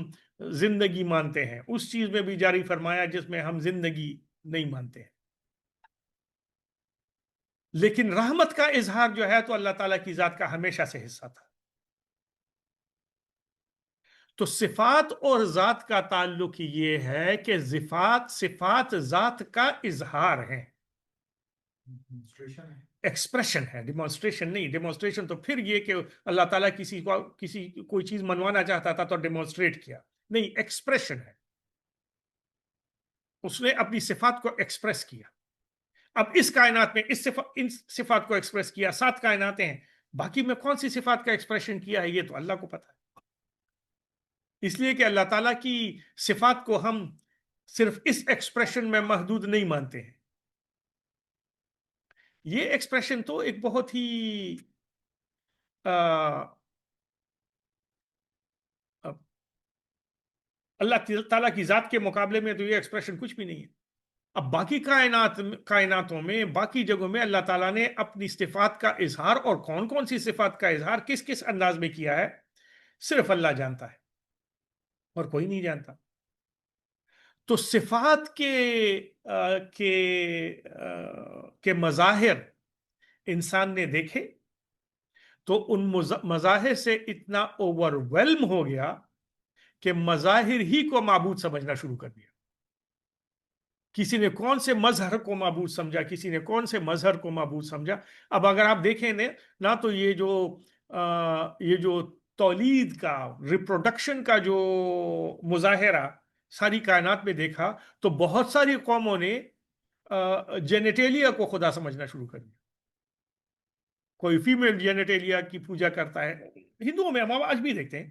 زندگی مانتے ہیں، اس چیز میں بھی جاری فرمایا جس میں ہم زندگی نہیں مانتے ہیں. لیکن رحمت کا اظہار جو ہے تو اللہ تعالیٰ کی ذات کا ہمیشہ سے حصہ تھا. تو صفات اور ذات کا تعلق یہ ہے کہ صفات ذات کا اظہار ہے، ڈیمونسٹریشن ہے. ایکسپریشن ہے، ڈیمونسٹریشن نہیں. ڈیمونسٹریشن تو پھر یہ کہ اللہ تعالیٰ کوئی چیز منوانا چاہتا تھا تو ڈیمونسٹریٹ کیا، نہیں، ایکسپریشن ہے. اس نے اپنی صفات کو ایکسپریس کیا. اب اس کائنات میں ان صفات کو ایکسپریس کیا، 7 کائناتیں ہیں، باقی میں کون سی صفات کا ایکسپریشن کیا ہے یہ تو اللہ کو پتا ہے. اس لیے کہ اللہ تعالیٰ کی صفات کو ہم صرف اس ایکسپریشن میں محدود نہیں مانتے ہیں. یہ ایکسپریشن تو ایک بہت ہی اللہ تعالیٰ کی ذات کے مقابلے میں تو یہ ایکسپریشن کچھ بھی نہیں ہے. اب باقی کائناتوں میں، باقی جگہوں میں اللہ تعالیٰ نے اپنی صفات کا اظہار، اور کون کون سی صفات کا اظہار کس کس انداز میں کیا ہے صرف اللہ جانتا ہے اور کوئی نہیں جانتا. تو صفات کے مظاہر انسان نے دیکھے تو ان مظاہر سے اتنا اوور ویلم ہو گیا کہ مظاہر ہی کو معبود سمجھنا شروع کر دیا. کسی نے کون سے مظہر کو معبود سمجھا، کسی نے کون سے مظہر کو معبود سمجھا. اب اگر آپ دیکھیں نہ تو یہ جو تولید کا، ریپروڈکشن کا جو مظاہرہ ساری کائنات میں دیکھا تو بہت ساری قوموں نے جینیٹیلیا کو خدا سمجھنا شروع کر دیا. کوئی فیمیل جینیٹیلیا کی پوجا کرتا ہے، ہندوؤں میں ہم آج بھی دیکھتے ہیں،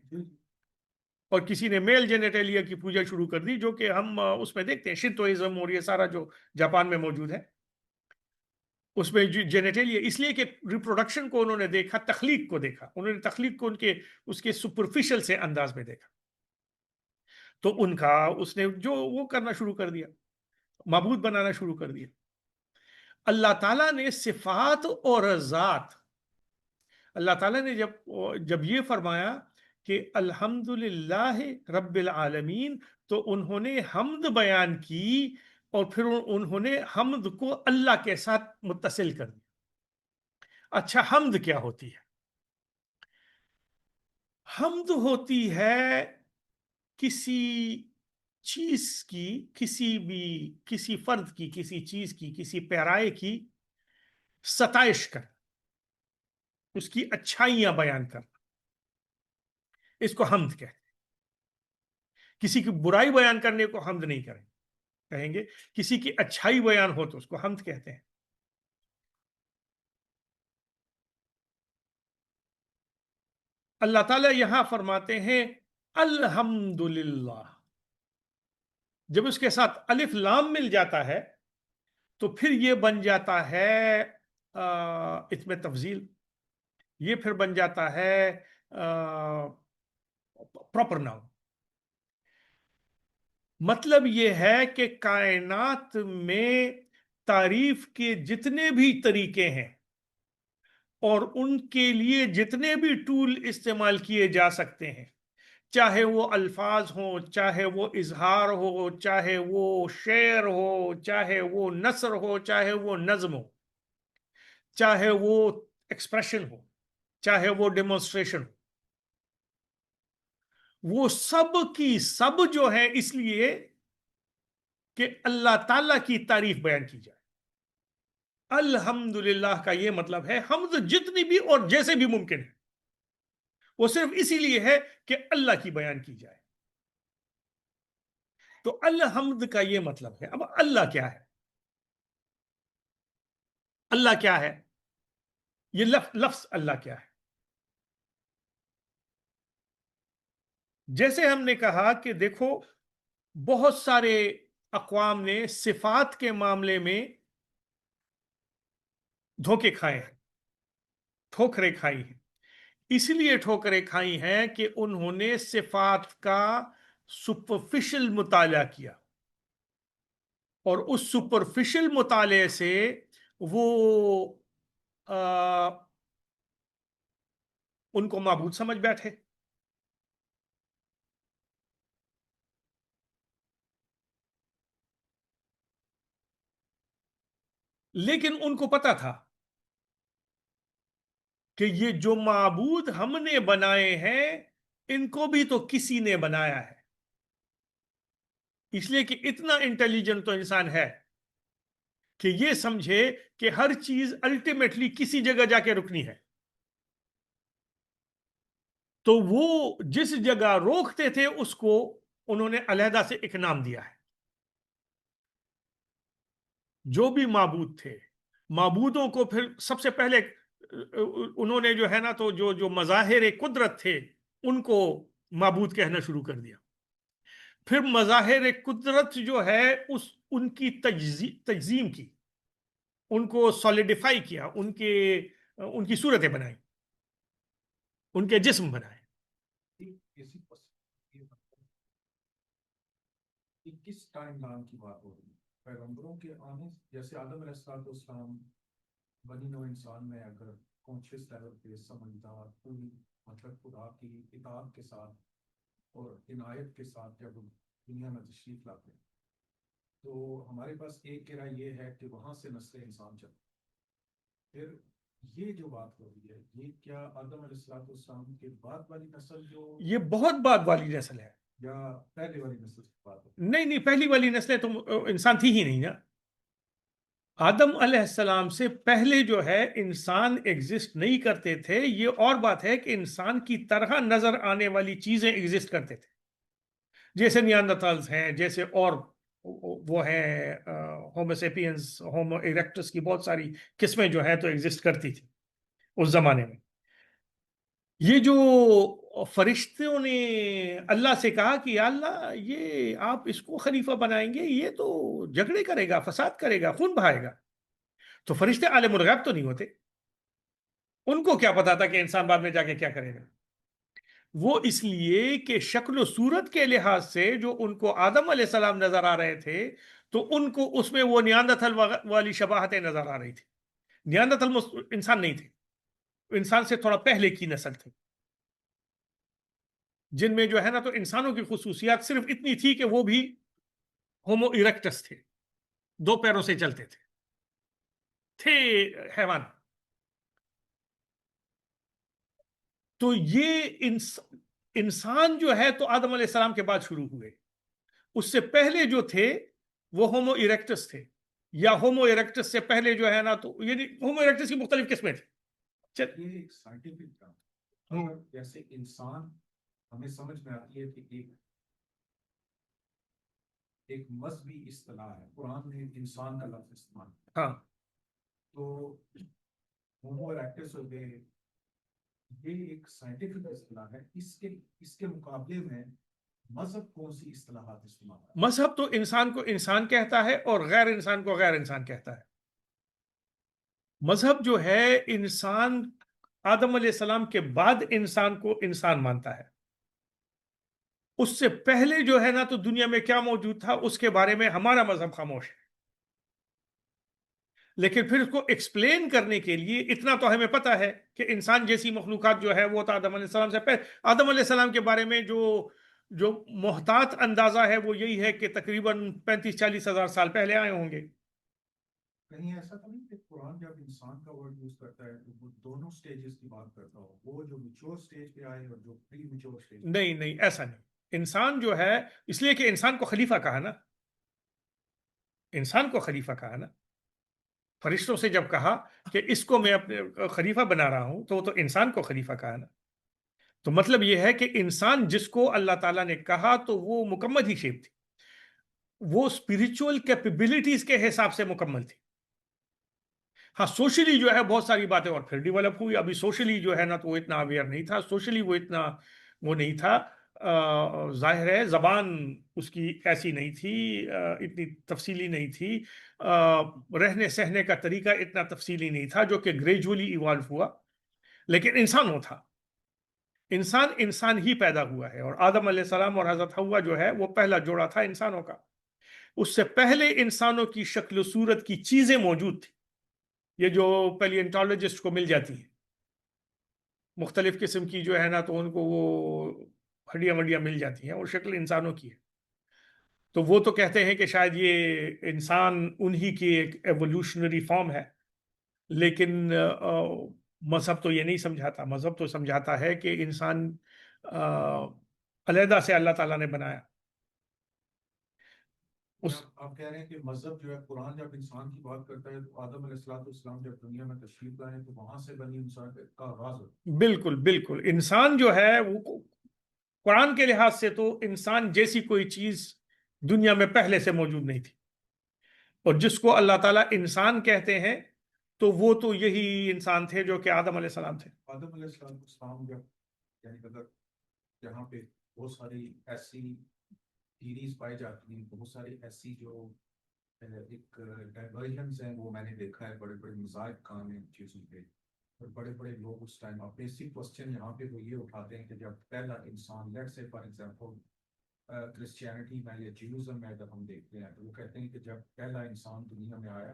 اور کسی نے میل جینیٹیلیا کی پوجا شروع کر دی، جو کہ ہم اس میں دیکھتے ہیں شنتوئزم اور یہ سارا جو جاپان میں موجود ہے، اس میں جینیٹیلیا. اس لیے کہ ریپروڈکشن کو انہوں نے دیکھا، تخلیق کو دیکھا، انہوں نے تخلیق کو اس کے سپرفیشل سے انداز میں دیکھا، تو اس نے جو وہ کرنا شروع کر دیا، معبود بنانا شروع کر دیا. اللہ تعالیٰ نے صفات اور ذات، اللہ تعالیٰ نے جب یہ فرمایا کہ الحمدللہ رب العالمین، تو انہوں نے حمد بیان کی، اور پھر انہوں نے حمد کو اللہ کے ساتھ متصل کر دیا. اچھا، حمد کیا ہوتی ہے؟ حمد ہوتی ہے کسی چیز کی، کسی فرد کی، کسی چیز کی، کسی پیرائے کی ستائش کر، اس کی اچھائیاں بیان کر، اس کو حمد کہتے ہیں. کسی کی برائی بیان کرنے کو حمد نہیں کہیں گے. کسی کی اچھائی بیان ہو تو اس کو حمد کہتے ہیں. اللہ تعالیٰ یہاں فرماتے ہیں الحمدللہ. جب اس کے ساتھ الف لام مل جاتا ہے تو پھر یہ بن جاتا ہے اسم تفضیل، یہ پھر بن جاتا ہے پراپر ناؤن. مطلب یہ ہے کہ کائنات میں تعریف کے جتنے بھی طریقے ہیں اور ان کے لیے جتنے بھی ٹول استعمال کیے جا سکتے ہیں، چاہے وہ الفاظ ہوں، چاہے وہ اظہار ہو، چاہے وہ شعر ہو، چاہے وہ نثر ہو، چاہے وہ نظم ہو، چاہے وہ ایکسپریشن ہو، چاہے وہ ڈیمونسٹریشن ہو، وہ سب کی سب جو ہے اس لیے کہ اللہ تعالیٰ کی تعریف بیان کی جائے. الحمدللہ کا یہ مطلب ہے حمد جتنی بھی اور جیسے بھی ممکن ہے وہ صرف اسی لیے ہے کہ اللہ کی بیان کی جائے. تو الحمد کا یہ مطلب ہے. اب اللہ کیا ہے؟ اللہ کیا ہے؟ یہ لفظ اللہ کیا ہے؟ جیسے ہم نے کہا کہ دیکھو، بہت سارے اقوام نے صفات کے معاملے میں دھوکے کھائے ہیں، ٹھوکریں کھائی ہیں. اس لیے ٹھوکریں کھائی ہیں کہ انہوں نے صفات کا سپرفیشل مطالعہ کیا، اور اس سپرفیشل مطالعے سے وہ ان کو معبود سمجھ بیٹھے. لیکن ان کو پتا تھا کہ یہ جو معبود ہم نے بنائے ہیں ان کو بھی تو کسی نے بنایا ہے. اس لیے کہ اتنا انٹیلیجنٹ تو انسان ہے کہ یہ سمجھے کہ ہر چیز الٹیمیٹلی کسی جگہ جا کے رکنی ہے. تو وہ جس جگہ روکتے تھے اس کو انہوں نے علیحدہ سے ایک نام دیا ہے. جو بھی معبود تھے, معبودوں کو پھر سب سے پہلے انہوں نے جو ہے نا تو جو مظاہر قدرت تھے ان کو معبود کہنا شروع کر دیا. پھر مظاہر قدرت جو ہے ان کی تجزیم کی, ان کو سالیڈیفائی کیا, ان کی صورتیں بنائی, ان کے جسم بنائے. کس ٹائم لائن کی بات ہو رہی ہے؟ پیغمبروں کے آنے, جیسے آدم علیہ السلام بنی نوع انسان میں اگر کانشیس لیول پہ سمجھدار پوری مطلب خدا کی اطاعت کے ساتھ اور عنایت کے ساتھ جب دنیا میں تشریف لاتے ہیں تو ہمارے پاس ایک کرا یہ ہے کہ وہاں سے نسل انسان چلے. پھر یہ جو بات ہو رہی ہے یہ کیا آدم علیہ السلام کے بعد والی نسل جو یہ بہت بعد والی نسل ہے یا پہلے والی نسل کی بات ہے؟ نہیں, پہلی والی نسلیں تو انسان تھی ہی نہیں نا. آدم علیہ السلام سے پہلے جو ہے انسان ایگزسٹ نہیں کرتے تھے. یہ اور بات ہے کہ انسان کی طرح نظر آنے والی چیزیں ایگزسٹ کرتے تھے, جیسے نیاندرتالز ہیں, جیسے اور وہ ہیں ہومو سیپینز, ہومو ایریکٹس کی بہت ساری قسمیں جو ہے تو ایگزسٹ کرتی تھی اس زمانے میں. یہ جو فرشتوں نے اللہ سے کہا کہ یا اللہ یہ آپ اس کو خلیفہ بنائیں گے, یہ تو جھگڑے کرے گا, فساد کرے گا, خون بہائے گا. تو فرشتے عالم الغیب تو نہیں ہوتے, ان کو کیا پتا تھا کہ انسان بعد میں جا کے کیا کرے گا. وہ اس لیے کہ شکل و صورت کے لحاظ سے جو ان کو آدم علیہ السلام نظر آ رہے تھے تو ان کو اس میں وہ نیاندرتھل والی شباہتیں نظر آ رہی تھی. نیاندرتھل انسان نہیں تھے, انسان سے تھوڑا پہلے کی نسل تھی, جن میں جو ہے نا تو انسانوں کی خصوصیات صرف اتنی تھی کہ وہ بھی ہومو ایریکٹس تھے, 2 پیروں سے چلتے تھے حیوان. تو یہ انسان جو ہے تو آدم علیہ السلام کے بعد شروع ہوئے. اس سے پہلے جو تھے وہ ہومو ایریکٹس تھے, یا ہومو ایریکٹس سے پہلے جو ہے نا تو یعنی ہومو ایریکٹس کی مختلف قسمیں تھیں. یہ ایک سائنٹیفک کام ہے. جیسے انسان ہمیں سمجھ میں آتی ہے کہ ایک مذہبی اصطلاح ہے, قرآن میں انسان کا لفظ استعمال ہے. ہاں, تو ہومو ایریکٹس ہو گئے, یہ ایک سائنٹیفک اصطلاح ہے. اس کے مقابلے میں مذہب کون سی اصطلاحات استعمال ہے؟ مذہب تو انسان کو انسان کہتا ہے اور غیر انسان کو غیر انسان کہتا ہے. مذہب جو ہے انسان آدم علیہ السلام کے بعد انسان کو انسان مانتا ہے. اس سے پہلے جو ہے نا تو دنیا میں کیا موجود تھا اس کے بارے میں ہمارا مذہب خاموش ہے. لیکن پھر اس کو ایکسپلین کرنے کے لیے اتنا تو ہمیں پتا ہے کہ انسان جیسی مخلوقات جو ہے وہ تو آدم علیہ السلام سے پہلے. آدم علیہ السلام کے بارے میں جو محتاط اندازہ ہے وہ یہی ہے کہ تقریباً 35-40 ہزار سال پہلے آئے ہوں گے. کہیں ایسا تو نہیں کہ قرآن جب انسان کا ورڈ یوز کرتا ہے تو وہ دونوں سٹیجز کی بات کرتا ہو, وہ جو میچور سٹیج پہ آئے اور جو پری میچور سٹیج؟ نہیں, ایسا نہیں. انسان جو ہے اس لیے کہ انسان کو خلیفہ کہا نا, انسان کو خلیفہ کہا نا. فرشتوں سے جب کہا کہ اس کو میں اپنے خلیفہ بنا رہا ہوں تو وہ تو انسان کو خلیفہ کہا نا. تو مطلب یہ ہے کہ انسان جس کو اللہ تعالیٰ نے کہا تو وہ مکمل ہی شیپ تھی, وہ اسپرچول کیپیبلٹیز کے حساب سے مکمل تھی. ہاں سوشلی جو ہے بہت ساری باتیں اور پھر ڈیولپ ہوئی. ابھی سوشلی جو ہے نا تو وہ اتنا اویئر نہیں تھا, سوشلی وہ اتنا وہ نہیں تھا. ظاہر ہے زبان اس کی ایسی نہیں تھی, اتنی تفصیلی نہیں تھی, رہنے سہنے کا طریقہ اتنا تفصیلی نہیں تھا, جو کہ گریجولی ایوالو ہوا. لیکن انسان وہ تھا, انسان ہی پیدا ہوا ہے. اور آدم علیہ السلام اور حضرت حوا جو ہے وہ پہلا جوڑا تھا انسانوں کا. اس سے پہلے انسانوں کی شکل و صورت کی چیزیں موجود تھی, یہ جو پیلینٹالوجسٹ کو مل جاتی ہیں. مختلف قسم کی جو ہے نا تو ان کو وہ ہڈیاں وڈیاں مل جاتی ہیں اور شکل انسانوں کی ہے. تو وہ تو کہتے ہیں کہ شاید یہ انسان انہی کی ایک ایوولوشنری فارم ہے. لیکن مذہب تو یہ نہیں سمجھاتا. مذہب تو سمجھاتا ہے کہ انسان علیحدہ سے اللہ تعالیٰ نے بنایا. آپ کہہ رہے ہیں کہ مذہب جو ہے قرآن جب انسان کی بات کرتا ہے تو آدم علیہ السلام جب دنیا میں تشریف لائے تو وہاں سے بنی انسان کا آغاز ہوتا ہے. بالکل بالکل. انسان جو ہے وہ قرآن کے لحاظ سے تو انسان جیسی کوئی چیز دنیا میں پہلے سے موجود نہیں تھی. اور جس کو اللہ تعالیٰ انسان کہتے ہیں تو وہ تو یہی انسان تھے جو کہ آدم علیہ السلام تھے. آدم علیہ السلام جب یعنی اگر جہاں پہ بہت ساری ایسی تھیریز پائی جاتی ہیں, بہت ساری ایسی جو ایک ڈائیورژنس ہیں, وہ میں نے دیکھا ہے بڑے بڑے مذاہب کام ہیں چیزوں پہ, اور بڑے بڑے لوگ اس ٹائم آپ بیسک کوسچن یہاں پہ وہ یہ اٹھاتے ہیں کہ جب پہلا انسان لیٹ سے فار ایگزامپل کرسچینٹی میں یا جیوزم میں اگر ہم دیکھتے ہیں تو وہ کہتے ہیں کہ جب پہلا انسان دنیا میں آیا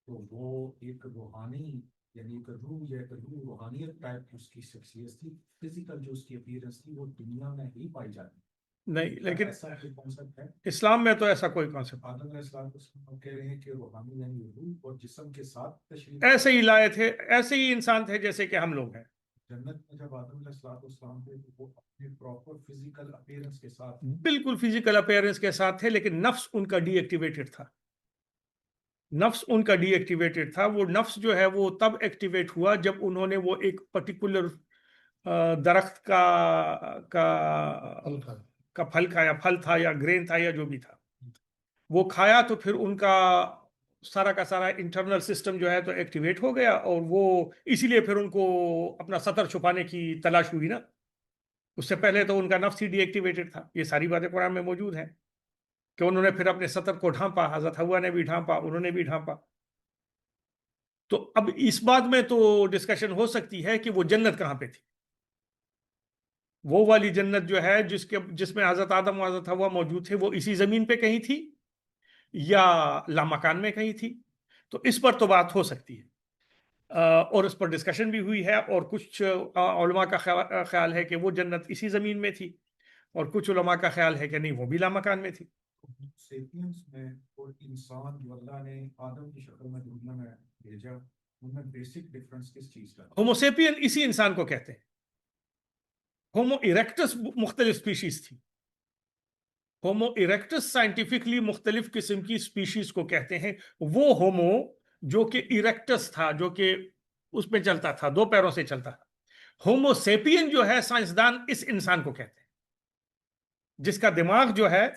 تو وہ ایک روحانی یعنی ایک روح یا ایک روحانیت ٹائپ کی اس کی شخصیت تھی. فزیکل جو اس کی اپیرنس تھی وہ دنیا میں ہی پائی جاتی. نہیں, لیکن ایسا کوئی کانسیپٹ ہے؟ اسلام میں تو ایسا کوئی کانسیپٹ. آدم علیہ السلام کہہ رہے ہیں کہ روحانی یعنی روح اور جسم کے ساتھ تشریف ایسے ہی لائے تھے, ایسے ہی انسان تھے جیسے کہ ہم لوگ ہیں. جنت میں جب آدم علیہ السلام تھے تو وہ اپنے پراپر فزیکل اپیرنس کے ساتھ بالکل فزیکل اپیئرنس کے ساتھ تھے, لیکن نفس ان کا ڈی ایکٹیویٹڈ تھا. نفس ان کا ڈی ایکٹیویٹڈ تھا. وہ نفس جو ہے وہ تب ایکٹیویٹ ہوا جب انہوں نے وہ ایک پرٹیکولر درخت کا پھل کھایا, پھل تھا یا گرین تھا یا جو بھی تھا, وہ کھایا تو پھر ان کا سارا کا سارا انٹرنل سسٹم جو ہے تو ایکٹیویٹ ہو گیا, اور وہ اسی لیے پھر ان کو اپنا سطر چھپانے کی تلاش ہوئی نا. اس سے پہلے تو ان کا نفس ہی ڈی ایکٹیویٹڈ تھا. یہ ساری باتیں قرآن میں موجود ہیں کہ انہوں نے پھر اپنے سطر کو ڈھانپا, حضرت حوا نے بھی ڈھانپا, انہوں نے بھی ڈھانپا. تو اب اس بات میں تو ڈسکشن ہو سکتی ہے کہ وہ جنت کہاں پہ تھی. وہ والی جنت جو ہے جس میں حضرت آدم و حضرت حوا موجود تھے, وہ اسی زمین پہ کہیں تھی یا لامکان میں کہیں تھی. تو اس پر تو بات ہو سکتی ہے, اور اس پر ڈسکشن بھی ہوئی ہے. اور کچھ علماء کا خیال ہے کہ وہ جنت اسی زمین میں تھی, اور کچھ علماء کا خیال ہے کہ نہیں, وہ بھی لامکان میں تھی. سیپینس میں اور انسان جو اللہ نے آدم کی شکل میں دنیا میں بھیجا, ان میں بیسک ڈفرنس کس چیز کا؟ ہوموسیپین اسی انسان کو کہتے ہیں. ہومو ایریکٹس مختلف سپیشیز تھی. ہومو ایریکٹس سائنٹیفکلی مختلف قسم کی سپیشیز کو کہتے ہیں. وہ ہومو جو کہ ایریکٹس تھا, جو کہ اس میں چلتا تھا, 2 پیروں سے چلتا تھا. ہومو سیپین جو ہے سائنسدان اس انسان کو کہتے ہیں جس کا دماغ جو ہے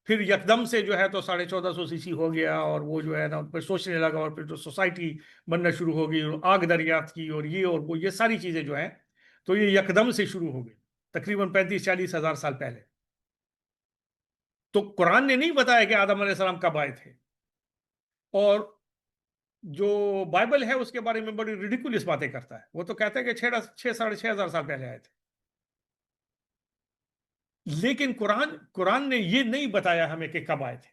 پھر یکدم سے جو ہے تو 1450 cc ہو گیا, اور وہ جو ہے نا پھر سوچنے لگا, اور پھر تو سوسائٹی بننا شروع ہو گئی, اور آگ دریافت کی, اور وہ یہ ساری چیزیں جو ہیں تو یہ یکدم سے شروع ہو گئی تقریباً 35-40 ہزار سال پہلے. تو قرآن نے نہیں بتایا کہ آدم علیہ السلام کب آئے تھے, اور جو بائبل ہے اس کے بارے میں بڑی ریڈیکولس باتیں کرتا ہے. وہ تو کہتا ہے کہ 6-6.5 ہزار سال پہلے آئے تھے. لیکن قرآن نے یہ نہیں بتایا ہمیں کہ کب آئے تھے.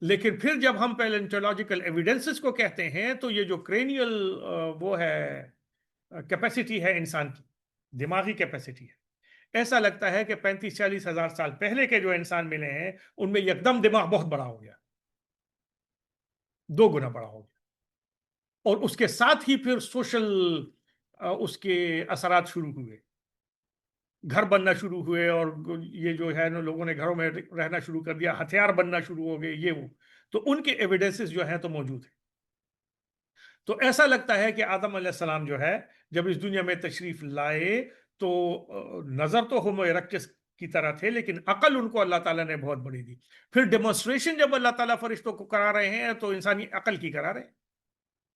لیکن پھر جب ہم پیلنٹولوجیکل ایویڈنسز کو کہتے ہیں تو یہ جو کرینیل وہ ہے کیپیسٹی ہے انسان کی, دماغی کیپیسٹی ہے, ایسا لگتا ہے کہ 35-40 ہزار سال پہلے کے جو انسان ملے ہیں ان میں یکدم دماغ بہت بڑا ہو گیا, 2 گنا بڑا ہو گیا. اور اس کے ساتھ ہی پھر سوشل اس کے اثرات شروع ہوئے, گھر بننا شروع ہوئے, اور یہ جو ہے نا لوگوں نے گھروں میں رہنا شروع کر دیا, ہتھیار بننا شروع ہو گئے, یہ وہ. تو ان کے ایویڈنسز جو ہیں تو موجود ہیں. تو ایسا لگتا ہے کہ آدم علیہ السلام جو ہے جب اس دنیا میں تشریف لائے تو نظر تو ہومو ایرکٹس کی طرح تھے, لیکن عقل ان کو اللہ تعالیٰ نے بہت بڑی دی. پھر ڈیمونسٹریشن جب اللہ تعالیٰ فرشتوں کو کرا رہے ہیں تو انسانی عقل کی کرا رہے ہیں,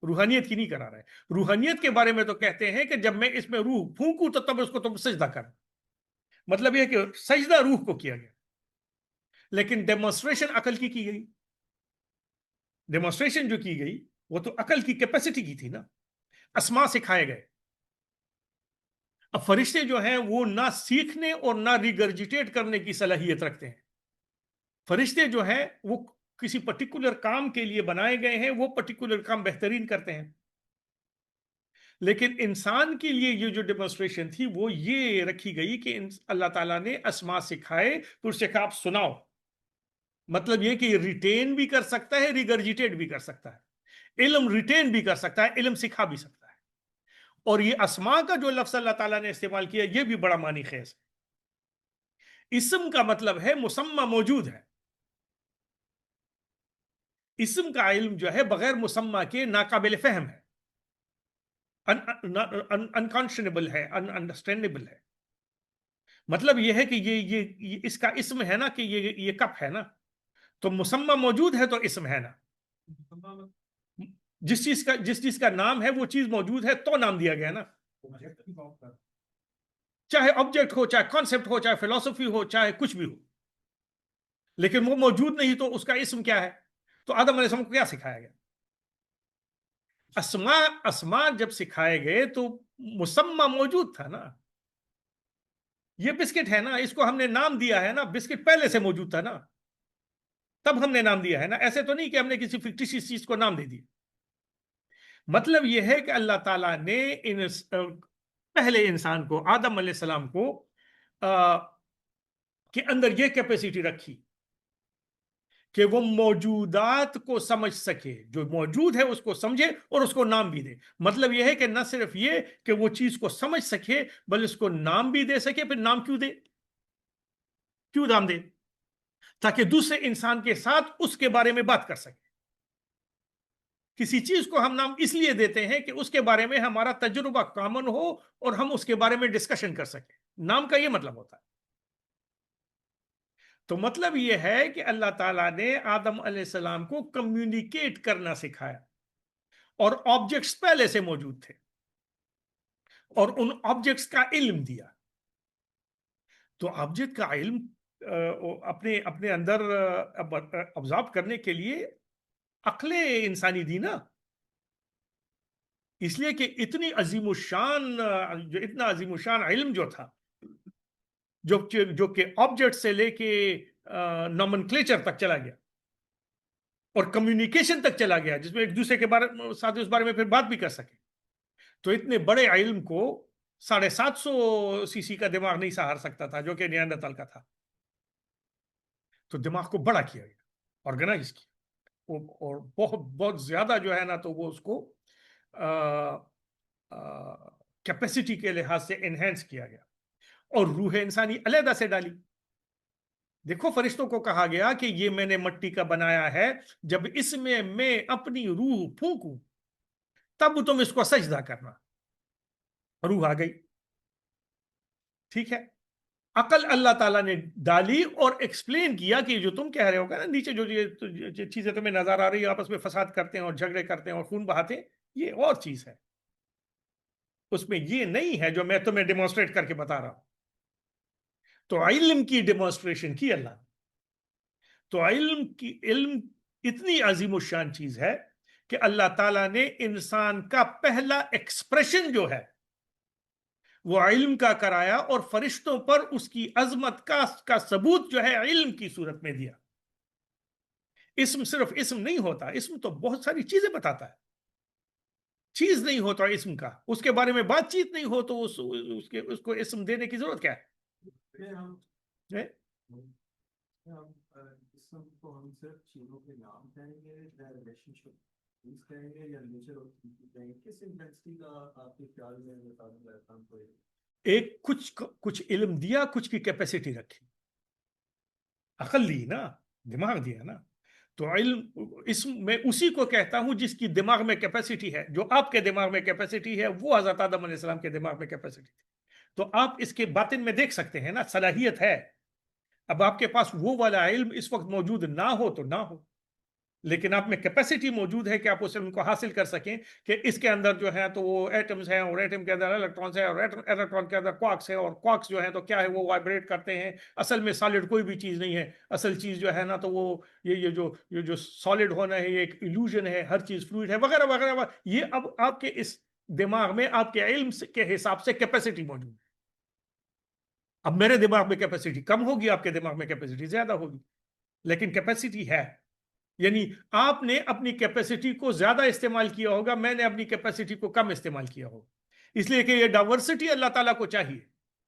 روحانیت کی نہیں کرا رہے. روحانیت کے بارے میں تو کہتے ہیں کہ جب میں اس میں روح پھونکوں تو تب اس کو تم سجدہ کر. مطلب یہ کہ سجدہ روح کو کیا گیا, لیکن ڈیمونسٹریشن عقل کی گئی. ڈیمونسٹریشن جو کی گئی وہ تو عقل کی کیپیسٹی کی تھی نا, اسما سکھائے گئے. اب فرشتے جو ہیں وہ نہ سیکھنے اور نہ ریگرجیٹیٹ کرنے کی صلاحیت رکھتے ہیں. فرشتے جو ہیں وہ کسی پرٹیکولر کام کے لیے بنائے گئے ہیں, وہ پرٹیکولر کام بہترین کرتے ہیں. لیکن انسان کے لیے یہ جو ڈیمونسٹریشن تھی وہ یہ رکھی گئی کہ اللہ تعالیٰ نے اسما سکھائے تو اس سے کہا آپ سناؤ. مطلب یہ کہ یہ ریٹین بھی کر سکتا ہے, ریگرجیٹیٹ بھی کر سکتا ہے, علم ریٹین بھی کر سکتا ہے, علم سکھا بھی سکتا ہے. اور یہ اسما کا جو لفظ اللہ تعالیٰ نے استعمال کیا یہ بھی بڑا معنی خیز ہے. اسم کا مطلب ہے مسمى موجود ہے. اسم کا علم جو ہے بغیر مسمى کے ناقابل فہم ہے, انکانشنیبل ہے, انڈرسٹینڈیبل ہے. مطلب یہ ہے کہ یہ اس کا اسم ہے نا کہ یہ کپ ہے نا, تو مسمى موجود ہے تو اسم ہے نا. جس چیز کا نام ہے وہ چیز موجود ہے تو نام دیا گیا نا. چاہے آبجیکٹ ہو, چاہے کانسیپٹ ہو, چاہے فلسفی ہو, چاہے کچھ بھی ہو, لیکن وہ موجود نہیں تو اس کا اسم کیا ہے؟ تو آدم علیہ السلام کو کیا سکھایا گیا؟ اسما جب سکھائے گئے تو مسمى موجود تھا نا. یہ بسکٹ ہے نا, اس کو ہم نے نام دیا ہے نا, بسکٹ پہلے سے موجود تھا نا, تب ہم نے نام دیا ہے نا. ایسے تو نہیں کہ ہم نے کسی فکٹیشیس چیز کو نام دے دیا. مطلب یہ ہے کہ اللہ تعالیٰ نے پہلے انسان کو, آدم علیہ السلام کو کے اندر یہ کیپیسٹی رکھی کہ وہ موجودات کو سمجھ سکے, جو موجود ہے اس کو سمجھے اور اس کو نام بھی دے. مطلب یہ ہے کہ نہ صرف یہ کہ وہ چیز کو سمجھ سکے بلکہ اس کو نام بھی دے سکے. پھر نام کیوں دے؟ کیوں نام دے؟ تاکہ دوسرے انسان کے ساتھ اس کے بارے میں بات کر سکے. کسی چیز کو ہم نام اس لیے دیتے ہیں کہ اس کے بارے میں ہمارا تجربہ کامن ہو اور ہم اس کے بارے میں ڈسکشن کر سکیں. نام کا یہ مطلب ہوتا ہے. تو مطلب یہ ہے کہ اللہ تعالیٰ نے آدم علیہ السلام کو کمیونیکیٹ کرنا سکھایا, اور آبجیکٹس پہلے سے موجود تھے اور ان آبجیکٹس کا علم دیا. تو آبجیکٹ کا علم اپنے اندر ابزارو کرنے کے لیے عقل انسانی دی نا. اس لیے کہ اتنا عظیم الشان علم جو تھا, جو کہ آبجیکٹ سے لے کے نومنکلیچر تک چلا گیا اور کمیونیکیشن تک چلا گیا, جس میں ایک دوسرے کے ساتھ اس بارے میں پھر بات بھی کر سکے. تو اتنے بڑے علم کو 750 سی سی کا دماغ نہیں سہار سکتا تھا, جو کہ نیاندرتال کا تھا. تو دماغ کو بڑا کیا گیا, آرگنائز کیا, اور بہت زیادہ جو ہے نا تو وہ اس کو کیپیسٹی کے لحاظ سے انہینس کیا گیا, اور روح انسانی علیحدہ سے ڈالی. دیکھو فرشتوں کو کہا گیا کہ یہ میں نے مٹی کا بنایا ہے, جب اس میں اپنی روح پھونکوں تب تم اس کو سجدہ کرنا. روح آ گئی, ٹھیک ہے. عقل اللہ تعالیٰ نے ڈالی اور ایکسپلین کیا کہ جو تم کہہ رہے ہو نا, نیچے جو چیزیں تمہیں نظر آ رہی ہیں, آپس میں فساد کرتے ہیں اور جھگڑے کرتے ہیں اور خون بہاتے ہیں, یہ اور چیز ہے. اس میں یہ نہیں ہے جو میں تمہیں ڈیمونسٹریٹ کر کے بتا رہا ہوں. تو علم کی ڈیمونسٹریشن کی اللہ نے. تو علم اتنی عظیم الشان چیز ہے کہ اللہ تعالیٰ نے انسان کا پہلا ایکسپریشن جو ہے وہ علم کا کرایا, اور فرشتوں پر اس کی عظمت کا ثبوت جو ہے علم کی صورت میں دیا. اسم صرف اسم نہیں ہوتا, اسم تو بہت ساری چیزیں بتاتا ہے. چیز نہیں ہوتا اسم کا, اس کے بارے میں بات چیت نہیں ہو تو اس کو اسم دینے کی ضرورت کیا ہے؟ اسم کو ہم صرف چیزوں کے نام کہیں گے, ریلیشنشپ کہیں گے, یا نیچر کہیں گے؟ کس انٹینسٹی کا آپ کے خیال میں مطابق رہتا ہم کو؟ ایک کچھ علم دیا, کچھ کی کیپیسٹی رکھی, عقل دی نا, دماغ دیا نا. تو علم اسم میں اسی کو کہتا ہوں جس کی دماغ میں کیپیسٹی ہے. جو آپ کے دماغ میں کیپیسٹی ہے وہ حضرت آدم علیہ السلام کے دماغ میں کیپیسٹی تھی. تو آپ اس کے باطن میں دیکھ سکتے ہیں نا, صلاحیت ہے. اب آپ کے پاس وہ والا علم اس وقت موجود نہ ہو تو نہ ہو, لیکن آپ میں کیپیسٹی موجود ہے کہ آپ اس علم کو حاصل کر سکیں کہ اس کے اندر جو ہے تو وہ ایٹمز ہیں, اور ایٹم کے اندر الیکٹرانز ہیں, اور الیکٹران کے اندر کوارکس ہیں, اور کوارکس جو ہیں تو کیا ہے وہ وائبریٹ کرتے ہیں. اصل میں سالڈ کوئی بھی چیز نہیں ہے, اصل چیز جو ہے نا تو وہ یہ جو سالڈ ہونا ہے یہ ایک ایلوژن ہے, ہر چیز فلوئڈ ہے, وغیرہ وغیرہ. یہ اب آپ کے اس دماغ میں آپ کے علم کے حساب سے کیپیسٹی موجود ہے. اب میرے دماغ میں کیپیسٹی کم ہوگی, آپ کے دماغ میں کیپیسٹی زیادہ ہوگی, لیکن کیپیسٹی ہے. یعنی آپ نے اپنی کیپیسٹی کو زیادہ استعمال کیا ہوگا، میں نے اپنی کیپیسٹی کو کم استعمال کیا ہوگا، اس لیے کہ یہ ڈائیورسٹی اللہ تعالیٰ کو چاہیے.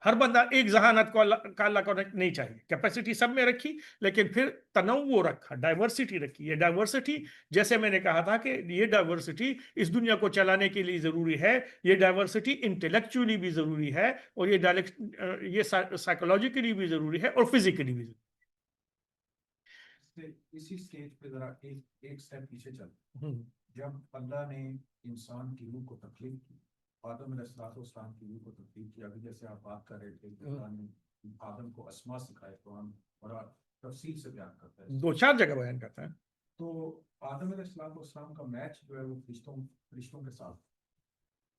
ہر بندہ ایک ذہانت کو اللہ کو نہیں چاہیے. کیپیسٹی سب میں رکھی لیکن پھر تنوع رکھا، ڈائیورسٹی رکھی. یہ ڈائیورسٹی جیسے میں نے کہا تھا کہ یہ ڈائیورسٹی اس دنیا کو چلانے کے لیے ضروری ہے، یہ ڈائیورسٹی انٹلیکچولی بھی ضروری ہے، اور یہ سائیکولوجیکلی بھی ضروری ہے اور فزیکلی بھی ضروری اسی سٹیج پہ ذرا ایک سٹیپ پیچھے چل. ہے. جب اللہ نے انسان کی روح کو تخلیق کی، آدم علیہ السلام کی روح کو تخلیق کیا، ابھی جیسے آپ بات کر رہے تھے کہ اللہ نے آدم کو اسما سکھائے، قرآن بڑا تفصیل سے بیان کرتا ہے. 2-4 جگہ بیان کرتا ہے. تو آدم علیہ السلام کا میچ جو ہے وہ فرشتوں کے ساتھ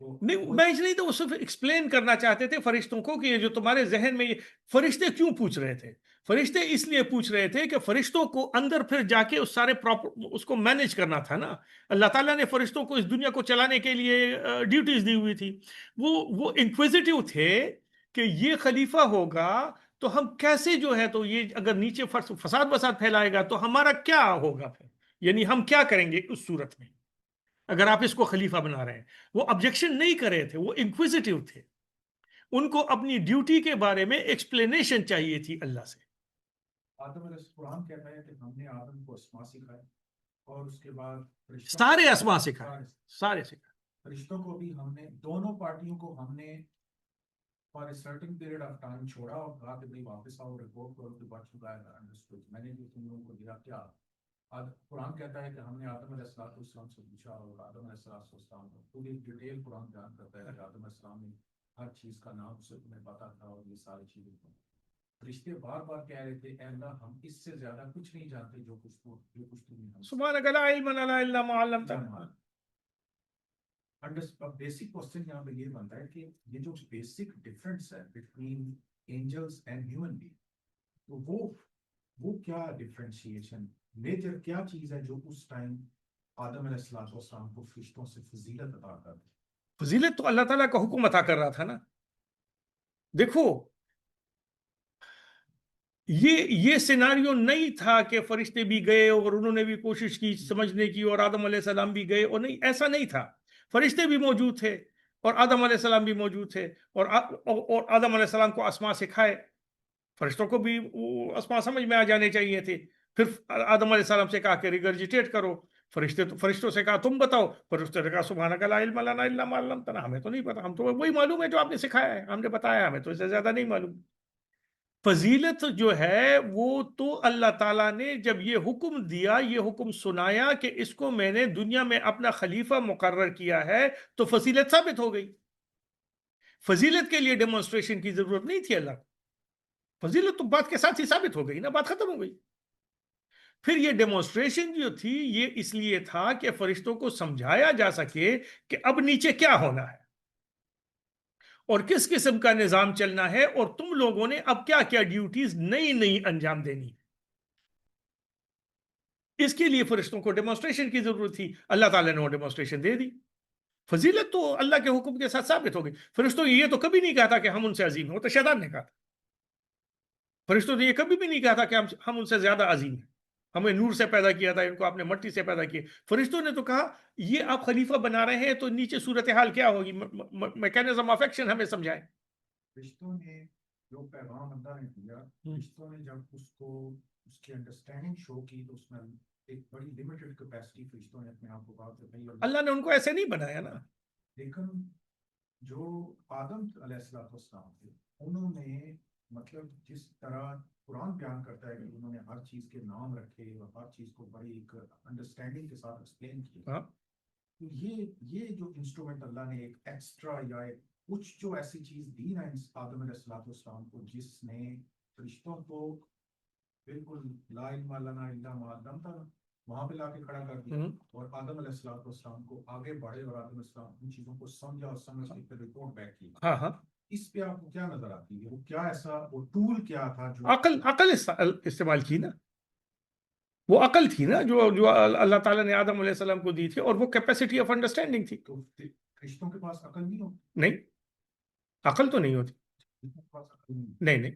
نہیں، میچ نہیں تھا، وہ صرف ایکسپلین کرنا چاہتے تھے فرشتوں کو کہ یہ جو تمہارے ذہن میں فرشتے کیوں پوچھ رہے تھے. فرشتے اس لیے پوچھ رہے تھے کہ فرشتوں کو اندر پھر جا کے اس کو مینج کرنا تھا نا. اللہ تعالیٰ نے فرشتوں کو اس دنیا کو چلانے کے لیے ڈیوٹیز دی ہوئی تھی. وہ انکویزیٹو تھے کہ یہ خلیفہ ہوگا تو ہم کیسے جو ہے، تو یہ اگر نیچے فساد پھیلائے گا تو ہمارا کیا ہوگا پھر، یعنی ہم کیا کریں گے اس صورت میں اگر آپ اس کو خلیفہ بنا رہے ہیں. وہ آبجیکشن نہیں کر رہے تھے، وہ انکویزیٹو تھے. ان کو اپنی ڈیوٹی کے بارے میں ایکسپلینیشن چاہیے تھی اللہ سے. آدم علیہ السلام کہتا ہے کہ ہم نے آدم کو اسما سکھائے، اور اس کے بعد سارے اسما سکھائے، سارے سکھائے. فرشتوں کو بھی ہم نے، دونوں پارٹیوں کو ہم نے for a certain period of time چھوڑا اور کہا کہ بھائی واپس آؤ، رپورٹ کرو کہ بات چکا ہے، انڈرسٹوڈ، میں نے جو تم لوگوں کو دیا کیا. قرآن کہتا ہے کہ ہم نے آدم علیہ السلام سے پوچھا، اور آدم علیہ السلام کو پوری ڈیٹیل قرآن بیان کرتا ہے کہ آدم علیہ السلام نے ہر چیز کا نام اسے تمہیں پتا تھا، اور یہ ساری چیزیں. فرشتے بار بار کہہ رہے تھے اے اللہ ہم اس سے زیادہ کچھ نہیں جانتے جو کچھ تم نے سبحانک لا علم لنا الا ما علمتنا. بیسک کوسچن یہاں پہ یہ بنتا ہے کہ یہ جو بیسک ڈفرنس ہے between angels and human being, تو وہ کیا ڈفرینشیشن، میجر کیا چیز ہے جو اس ٹائم آدم علیہ السلام کو فرشتوں سے فضیلت عطا کرتی؟ فضیلت تو اللہ تعالیٰ کا حکم عطا کر رہا تھا نا. دیکھو یہ سیناریو نہیں تھا کہ فرشتے بھی گئے اور انہوں نے بھی کوشش کی سمجھنے کی اور آدم علیہ السلام بھی گئے، اور نہیں، ایسا نہیں تھا. فرشتے بھی موجود تھے اور آدم علیہ السلام بھی موجود تھے، اور آدم علیہ السلام کو اسما سکھائے. فرشتوں کو بھی اسما سمجھ میں آ جانے چاہیے تھے. پھر آدم علیہ السلام سے کہا کہ ریگرجیٹیٹ کرو. فرشتوں سے کہا تم بتاؤ. فرشتوں نے کہا سبحانک لا علم لنا الا ما علمتنا، ہمیں تو نہیں پتا، ہم تو وہی معلوم ہے جو آپ نے سکھایا ہے، ہم نے بتایا، ہمیں تو اس سے زیادہ نہیں معلوم. فضیلت جو ہے وہ تو اللہ تعالیٰ نے جب یہ حکم دیا، یہ حکم سنایا کہ اس کو میں نے دنیا میں اپنا خلیفہ مقرر کیا ہے، تو فضیلت ثابت ہو گئی. فضیلت کے لیے ڈیمونسٹریشن کی ضرورت نہیں تھی اللہ کو. فضیلت تو بات کے ساتھ ہی ثابت ہو گئی نا، بات ختم ہو گئی. پھر یہ ڈیمونسٹریشن جو تھی یہ اس لیے تھا کہ فرشتوں کو سمجھایا جا سکے کہ اب نیچے کیا ہونا ہے اور کس قسم کا نظام چلنا ہے، اور تم لوگوں نے اب کیا کیا ڈیوٹیز نئی انجام دینی. اس کے لیے فرشتوں کو ڈیمونسٹریشن کی ضرورت تھی. اللہ تعالیٰ نے وہ ڈیمونسٹریشن دے دی. فضیلت تو اللہ کے حکم کے ساتھ ثابت ہو گئی. فرشتوں نے یہ تو کبھی نہیں کہا تھا کہ ہم ان سے عظیم ہیں، وہ تو شیطان نے کہا تھا. فرشتوں نے یہ کبھی بھی نہیں کہا تھا کہ ہم ان سے زیادہ عظیم ہیں، ہمیں نور سے پیدا کیا تھا، ان کو آپ نے مٹی سے پیدا کیا. فرشتوں نے تو کہا یہ آپ خلیفہ بنا رہے ہیں تو نیچے صورتحال کیا ہوگی، میکینزم آف ایکشن ہمیں سمجھائیں. فرشتوں نے جو پیغام اللہ نے دیا، فرشتوں نے جب اس کی انڈرسٹینڈنگ شو کی تو اس میں ایک بڑی لمیٹڈ کیپیسٹی فرشتوں نے اپنے آپ کو کہا کہ اللہ نے ان کو ایسے نہیں بنایا نا. لیکن جو آدم علیہ السلام تھے انہوں نے، مطلب جس طرح قرآن بیان کرتا ہے کہ انہوں نے ہر چیز کے نام رکھے اور ہر چیز کو بڑی ایک انڈرسٹینڈنگ کے ساتھ ایکسپلین کیا. تو یہ جو انسٹرومنٹ اللہ نے ایک ایکسٹرا یا کچھ جو ایسی چیز دی نا آدم علیہ السلام کو، جس نے فرشتوں کو بالکل لا علم لنا الا ما علمتنا وہاں پہ لا کے کھڑا کر دیا، اور آدم علیہ السلام کو آگے بڑھے اور آدم علیہ السلام ان چیزوں کو سمجھا اور سمجھ کے پھر رپورٹ بیک کی. اس پہ آپ کو کیا نظر آتی ہے، وہ کیا ایسا وہ ٹول کیا تھا جو عقل استعمال کی نا، وہ عقل تھی نا جو اللہ تعالیٰ نے آدم علیہ السلام کو دی تھی، اور وہ کیپیسٹی آف انڈرسٹینڈنگ تھی. تو فرشتوں کے پاس عقل نہیں ہوتی؟ نہیں، عقل تو نہیں ہوتی. نہیں.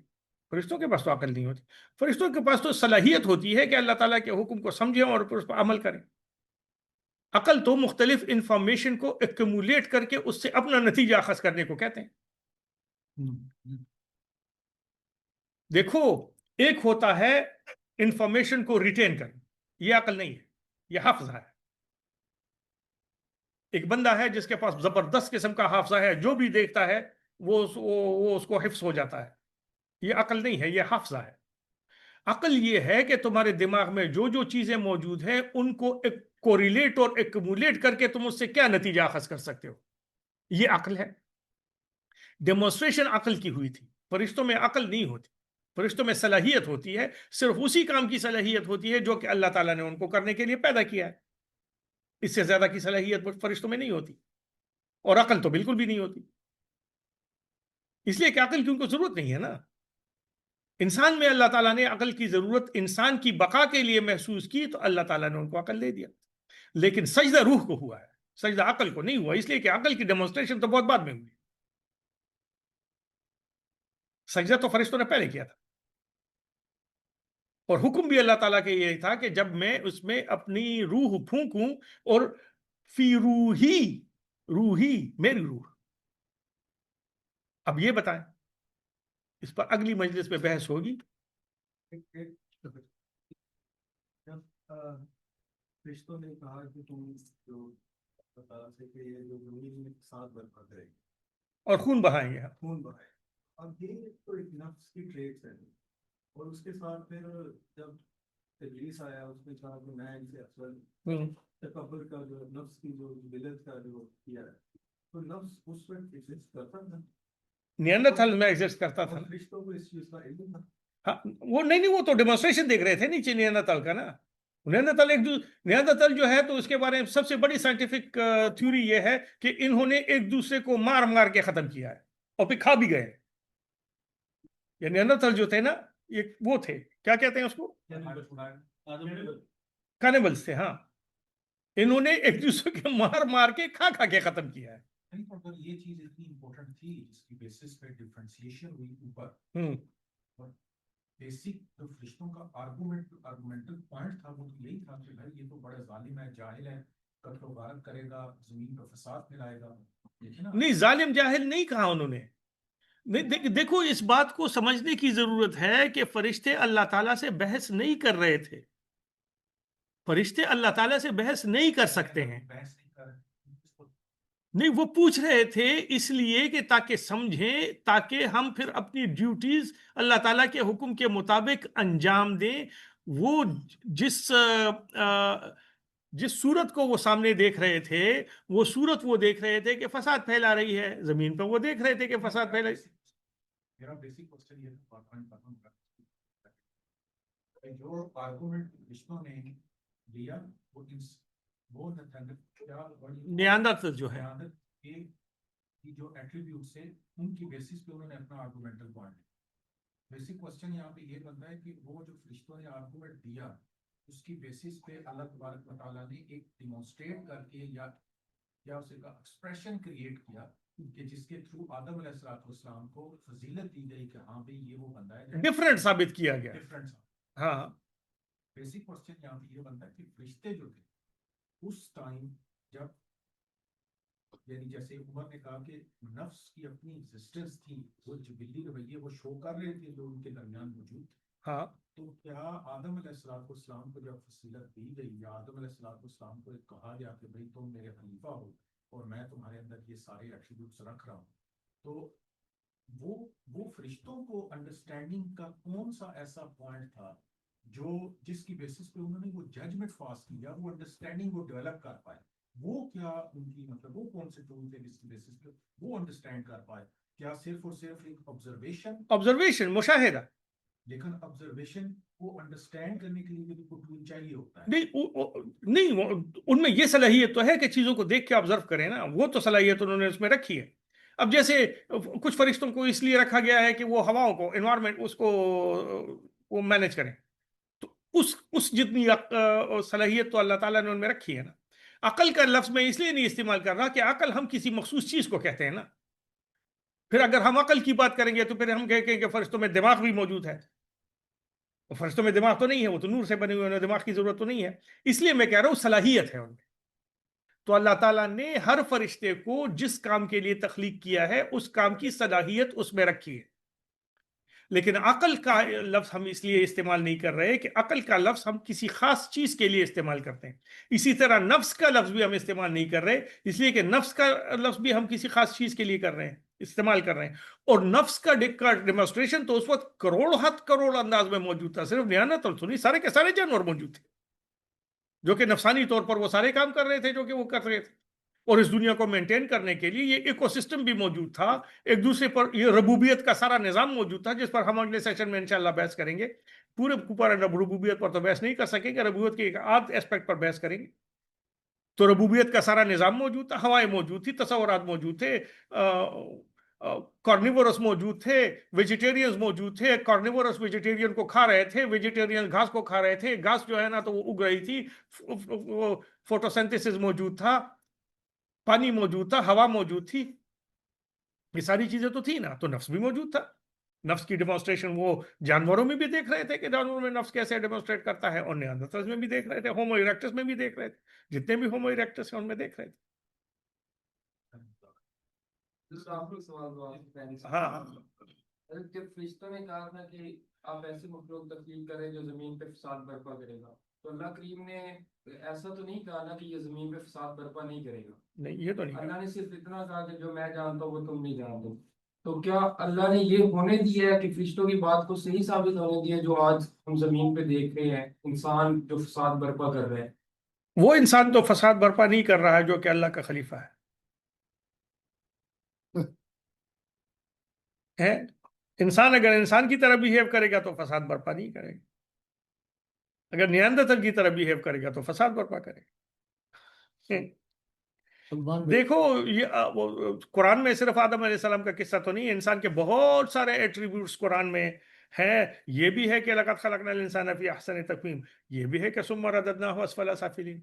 فرشتوں کے پاس تو عقل نہیں ہوتی. فرشتوں کے پاس تو صلاحیت ہوتی ہے کہ اللہ تعالیٰ کے حکم کو سمجھیں اور پھر اس پر عمل کریں. عقل تو مختلف انفارمیشن کو ایکومولیٹ کر کے اس سے اپنا نتیجہ اخذ کرنے کو کہتے ہیں. دیکھو، ایک ہوتا ہے انفارمیشن کو ریٹین کرنا، یہ عقل نہیں ہے، یہ حافظہ ہے. ایک بندہ ہے جس کے پاس زبردست قسم کا حافظہ ہے، جو بھی دیکھتا ہے وہ اس کو حفظ ہو جاتا ہے. یہ عقل نہیں ہے، یہ حافظہ ہے. عقل یہ ہے کہ تمہارے دماغ میں جو جو چیزیں موجود ہیں ان کو کوریلیٹ اور ایکومولیٹ کر کے تم اس سے کیا نتیجہ اخذ کر سکتے ہو. یہ عقل ہے. ڈیمونسٹریشن عقل کی ہوئی تھی. فرشتوں میں عقل نہیں ہوتی. فرشتوں میں صلاحیت ہوتی ہے، صرف اسی کام کی صلاحیت ہوتی ہے جو کہ اللہ تعالیٰ نے ان کو کرنے کے لیے پیدا کیا ہے. اس سے زیادہ کی صلاحیت فرشتوں میں نہیں ہوتی، اور عقل تو بالکل بھی نہیں ہوتی. اس لیے کہ عقل کی ان کو ضرورت نہیں ہے نا. انسان میں اللہ تعالیٰ نے عقل کی ضرورت انسان کی بقا کے لیے محسوس کی تو اللہ تعالیٰ نے ان کو عقل دے دیا. لیکن سجدہ روح کو ہوا ہے، سجدہ عقل کو نہیں ہوا، اس لیے کہ عقل کی ڈیمونسٹریشن تو بہت بعد میں ہوئی. سجدہ تو فرشتوں نے پہلے کیا تھا، اور حکم بھی اللہ تعالیٰ کے یہ تھا کہ جب میں اس میں اپنی روح پھونکوں، اور فی روحی میری روح. اب یہ بتائیں، اس پر اگلی مجلس میں بحث ہوگی. جب فرشتوں نے کہا کہ تم جو بتا سے کہ یہ جو زمین میں ساتھ برپا کرے گی اور خون بہائیں گے. خون بہائے، اب یہ تو ایک نفس کی ٹریٹس ہے. اور اس کے ساتھ پھر جب ابلیس آیا، اس نے کہا کہ میں اسے افضل تکبر کا جو نفس کی جو ذلت کا جو کیا ہے، تو نفس اس وقت ایگزسٹ کرتا تھا، نیاندرتھل میں ایگزسٹ کرتا تھا. فرشتوں کو اس چیز کا علم تھا. ہاں، وہ نہیں، وہ تو ڈیمونسٹریشن دیکھ رہے تھے نیچے نیاندرتھل کا نا. نیاندرتھل جو ہے تو اس کے بارے میں سب سے بڑی سائنٹیفک تھیوری یہ ہے کہ انہوں نے ایک دوسرے کو مار مار کے ختم کیا ہے، اور پھر کھا بھی گئے. یہ نیاندرتھل جو تھے نا، یہ وہ تھے، کیا کہتے ہیں اس کو، کینیبلز تھے. ہاں، انہوں نے ایک دوسرے کے مار مار کے کھا کھا کے ختم کیا ہے. یہ چیز اتنی امپورٹنٹ تھی جس کی بیسس پہ ڈفرینشیشن ہوئی اوپر. بیسک جو فرشتوں کا آرگومنٹل پوائنٹ تھا وہ یہی تھا کہ بھائی یہ تو بڑا ظالم ہے، جاہل ہے، قتل و غارت کرے گا، زمین پر فساد پھیلائے گا. نہیں، ظالم جاہل نہیں کہا انہوں نے. دیکھو، اس بات کو سمجھنے کی ضرورت ہے کہ فرشتے اللہ تعالیٰ سے بحث نہیں کر رہے تھے. فرشتے اللہ تعالیٰ سے بحث نہیں کر سکتے ہیں. نہیں، وہ پوچھ رہے تھے اس لیے کہ تاکہ سمجھیں، تاکہ ہم پھر اپنی ڈیوٹیز اللہ تعالیٰ کے حکم کے مطابق انجام دیں. وہ جس صورت کو وہ سامنے دیکھ رہے تھے، وہ صورت وہ دیکھ رہے تھے کہ فساد پھیلا رہی ہے زمین پر. وہ دیکھ رہے تھے کہ فساد پھیلا. میرا بیسک کوسچن یہ تھا، جو آرگومنٹ فرشتوں نے لیا وہ نیاندرتھل جو ہے جو ایٹریبیوٹس ہیں ان کی بیسس پہ انہوں نے اپنا آرگومنٹل پوائنٹ. بیسک کوسچن یہاں پہ یہ بنتا ہے کہ وہ جو فرشتوں نے آرگومنٹ دیا، اس کی بیسس پہ اللہ تبارک و تعالیٰ نے ایک ڈیمونسٹریٹ کر کے یا اسے کا ایکسپریشن کریٹ کیا کہ جس کے تھرو آدم علیہ السلام کو فضیلت دی گئی کہ ہاں بھئی یہ وہ بندہ ہے ڈفرنٹ ثابت کیا گیا. ہاں، بیسک کوسچن یہاں پہ یہ بنتا ہے کہ فرشتے جو تھے اس ٹائم جب، یعنی جیسے عمر نے کہا کہ نفس کی اپنی ایگزسٹنس تھی، وہ جبلی رویے وہ شو کر رہے تھے جو ان کے درمیان موجود تھے. ہاں، تو کیا آدم علیہ السلام کو جب فضیلت دی گئی یا آدم علیہ السلام کو کہا گیا کہ بھئی تم میرے خلیفہ ہو اور میں تمہارے اندر یہ سارے ایٹریبیوٹس رکھ رہا ہوں، تو وہ فرشتوں کو انڈرسٹینڈنگ کا کون سا ایسا پوائنٹ تھا جس کی بیسس پہ انہوں نے وہ ججمنٹ پاس کیا، وہ انڈرسٹینڈنگ کو ڈیولپ کر پائے؟ وہ کیا ان کی مطلب وہ کون سے ٹول تھے جس کی بیسس پہ وہ انڈرسٹینڈ کر پائے؟ کیا صرف اور صرف ایک آبزرویشن مشاہدہ؟ لیکن آبزرویشن کو انڈرسٹینڈ کرنے کے لیے بھی کوئی ٹول چاہیے ہوتا ہے. نہیں، ان میں یہ صلاحیت تو ہے کہ چیزوں کو دیکھ کے آبزرو کریں نا، وہ تو صلاحیت انہوں نے اس میں رکھی ہے. اب جیسے کچھ فرشتوں کو اس لیے رکھا گیا ہے کہ وہ ہواؤں کو، انوائرمنٹ، اس کو وہ مینج کریں، تو اس جتنی صلاحیت تو اللہ تعالیٰ نے ان میں رکھی ہے نا. عقل کا لفظ میں اس لیے نہیں استعمال کر رہا کہ عقل ہم کسی مخصوص چیز کو کہتے ہیں نا. پھر اگر ہم عقل کی بات کریں گے تو پھر ہم کہیں کہ فرشتوں میں دماغ بھی موجود ہے. فرشتوں میں دماغ تو نہیں ہے, وہ تو نور سے بنے ہوئے ہیں, دماغ کی ضرورت تو نہیں ہے. اس لیے میں کہہ رہا ہوں صلاحیت ہے ان میں. تو اللہ تعالیٰ نے ہر فرشتے کو جس کام کے لیے تخلیق کیا ہے اس کام کی صلاحیت اس میں رکھی ہے. لیکن عقل کا لفظ ہم اس لیے استعمال نہیں کر رہے کہ عقل کا لفظ ہم کسی خاص چیز کے لیے استعمال کرتے ہیں. اسی طرح نفس کا لفظ بھی ہم استعمال نہیں کر رہے اس لیے کہ نفس کا لفظ بھی ہم کسی خاص چیز کے لیے کر رہے ہیں, استعمال کر رہے ہیں. اور نفس کا ڈیمونسٹریشن تو اس وقت کروڑ انداز میں موجود تھا. صرف نیانرتھل تو نہیں, سارے کے سارے جانور موجود تھے جو کہ نفسانی طور پر وہ سارے کام کر رہے تھے جو کہ وہ کر رہے تھے. اور اس دنیا کو مینٹین کرنے کے لیے یہ ایکو سسٹم بھی موجود تھا, ایک دوسرے پر یہ ربوبیت کا سارا نظام موجود تھا, جس پر ہم اگلے سیشن میں انشاءاللہ بحث کریں گے. پورے ربوبیت پر تو بحث نہیں کر سکیں گے, ربوبیت کے ایک آدھ اسپیکٹ پر بحث کریں گے. تو ربوبیت کا سارا نظام موجود تھا, ہوائیں موجود تھی, تصورات موجود تھے, کارنیورس موجود تھے, ویجیٹیرینز موجود تھے. کارنیورس ویجیٹیرین کو کھا رہے تھے, ویجیٹیرین گھاس کو کھا رہے تھے. گھاس جو ہے نا تو وہ اگ رہی تھی, فوٹوسنتھسس موجود تھا, پانی موجود تھا, ہوا موجود تھی. یہ ساری چیزیں تو تھی نا. تو نفس بھی موجود تھا. نفس کی ڈیمونسٹریشن وہ جانوروں میں بھی دیکھ رہے تھے کہ جانوروں میں نفس کیسے ڈیمونسٹریٹ کرتا ہے, اور نیاندرتھلز میں بھی دیکھ رہے تھے, ہومو ایریکٹس میں بھی دیکھ رہے تھے, جتنے بھی ہومو ایریکٹس ہیں ان میں دیکھ رہے تھے. ہاں, جب فرشتوں نے کہا تھا کہ آپ ایسے مخلوق تخلیق کریں جو زمین پہ فساد برپا کرے گا, تو اللہ کریم نے ایسا تو نہیں کہا نا کہ یہ زمین پہ فساد برپا نہیں کرے گا. نہیں, یہ تو نہیں. اللہ نے صرف اتنا کہا کہ جو میں جانتا ہوں وہ تم نہیں جانتے. تو کیا اللہ نے یہ ہونے دیا ہے کہ فرشتوں کی بات کو صحیح ثابت ہونے دیا جو آج ہم زمین پہ دیکھ رہے ہیں, انسان جو فساد برپا کر رہے ہیں؟ وہ انسان تو فساد برپا نہیں کر رہا ہے جو کہ اللہ کا خلیفہ ہے. انسان اگر انسان کی طرح بہیو کرے گا تو فساد برپا نہیں کرے گا. اگر نیاندرتھل کی طرح بہیو کرے گا تو فساد برپا کرے گا. دیکھو یہ قرآن میں صرف آدم علیہ السلام کا قصہ تو نہیں ہے, انسان کے بہت سارے ایٹریبیوٹس قرآن میں ہیں. یہ بھی ہے کہ لقد خلقنا الانسان فی احسن تقویم, یہ بھی ہے کہ ثم رددناہ اسفل سافلین.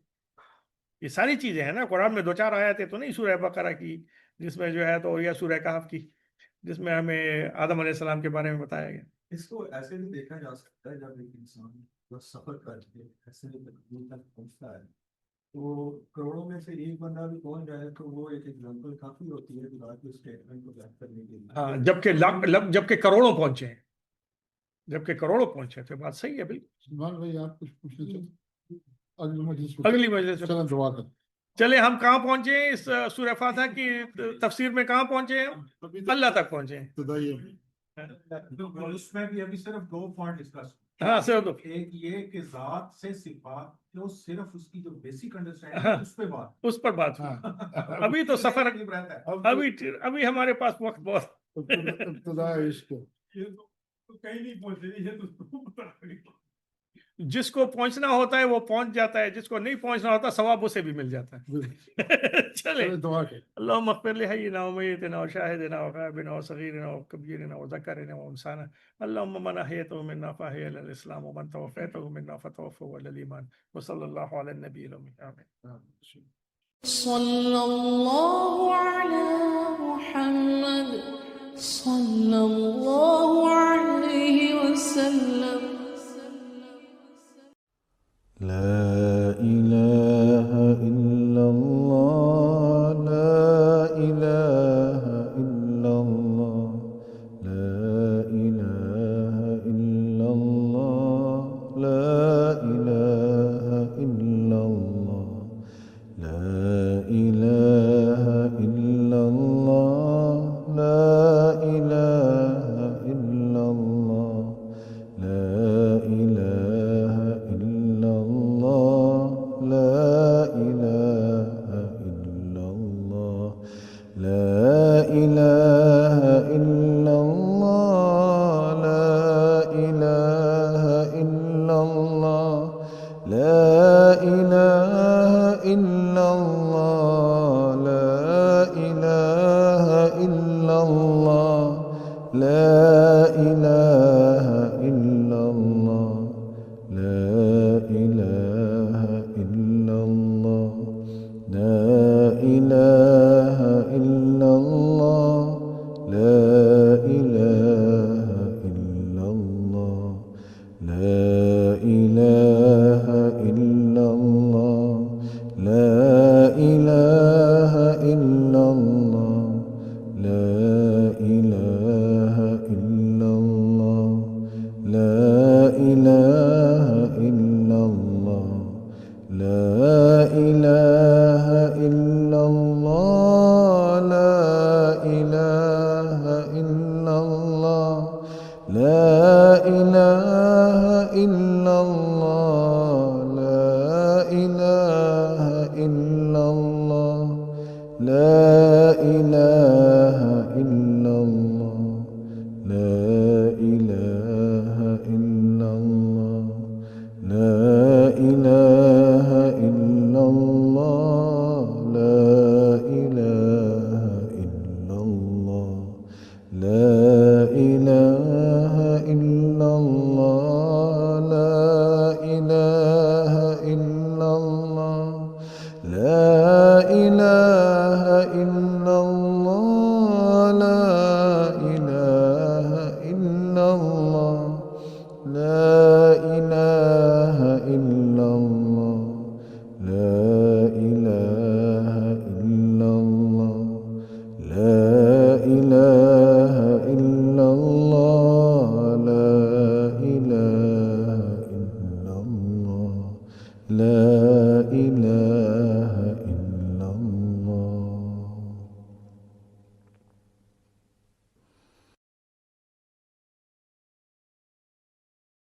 یہ ساری چیزیں ہیں نا قرآن میں. 2-4 آیتیں تو نہیں سورہ بقرہ کی جس میں جو ہے تو, یا سورہ کہف کی جس میں ہمیں آدم علیہ السلام کے بارے میں بتایا گیا. اس کو ایسے بھی دیکھا جا سکتا ہے جب ایک انسان سفر کر کے ایسے تک پہنچتا ہے تو کروڑوں میں سے ایک بندہ بھی پہنچ جائے تو وہ ایک ایگزامپل کافی ہوتی ہے خدا کی اسٹیٹمنٹ کو بیان کرنے کے لیے. ہاں, جبکہ کروڑوں پہنچے ہیں, جبکہ کروڑوں پہنچے تو بات صحیح ہے. بالکل. سلمان بھائی آپ کچھ پوچھنا چاہتے اگلی مجلس میں چلیں دعا کر. چلے ہم کہاں پہنچے ہیں اس سورہ فاتحہ کی تفسیر میں, کہاں پہنچے ہیں؟ اللہ تک پہنچے ہیں. اس میں بھی ابھی صرف 2 پوائنٹ ڈسکس. ہاں صرف 2. ایک یہ کہ ذات سے صفات جو صرف اس کی جو بیسک انڈرسٹینڈنگ اس پہ بات, اس پر بات ہوئی. ابھی تو سفر, ابھی ہمارے پاس وقت بہت. ابتدا عشق کہیں نہیں پہنچے. جس کو پہنچنا ہوتا ہے وہ پہنچ جاتا ہے, جس کو نہیں پہنچنا ہوتا ثواب اسے بھی مل جاتا ہے. چلے دعا کر. اللہم اغفر لحینا ومیتنا وشاہدنا وغائبنا وصغیرنا وکبیرنا وذکرنا وانسانا. اللہم من احییتہ منا فاحی علی الاسلام ومن توفیتہ منا فتوفہ علی الایمان. وصلی اللہ علی النبی الامین. آمین. صلى الله على محمد صلى الله عليه وسلم. لا إله إلا الله لا إله إلا الله لا إله إلا الله لا إله إلا الله لا إله إلا الله لا إله إلا الله لا إله إلا الله لا إله إلا الله لا إله إلا الله لا إله إلا الله لا إله إلا الله لا إله إلا الله لا إله إلا الله لا إله إلا الله لا إله إلا الله إلا الله لا إله إلا الله لا إله إلا الله لا إله إلا الله لا إله إلا الله لا إله إلا الله لا إله إلا الله لا إله إلا الله لا إله إلا الله لا إله إلا الله لا إله إلا الله لا إله إلا الله لا إله إلا الله لا إله إلا الله لا إله إلا الله لا إله إلا الله لا إله إلا الله لا إله إلا الله لا إله إلا الله لا إله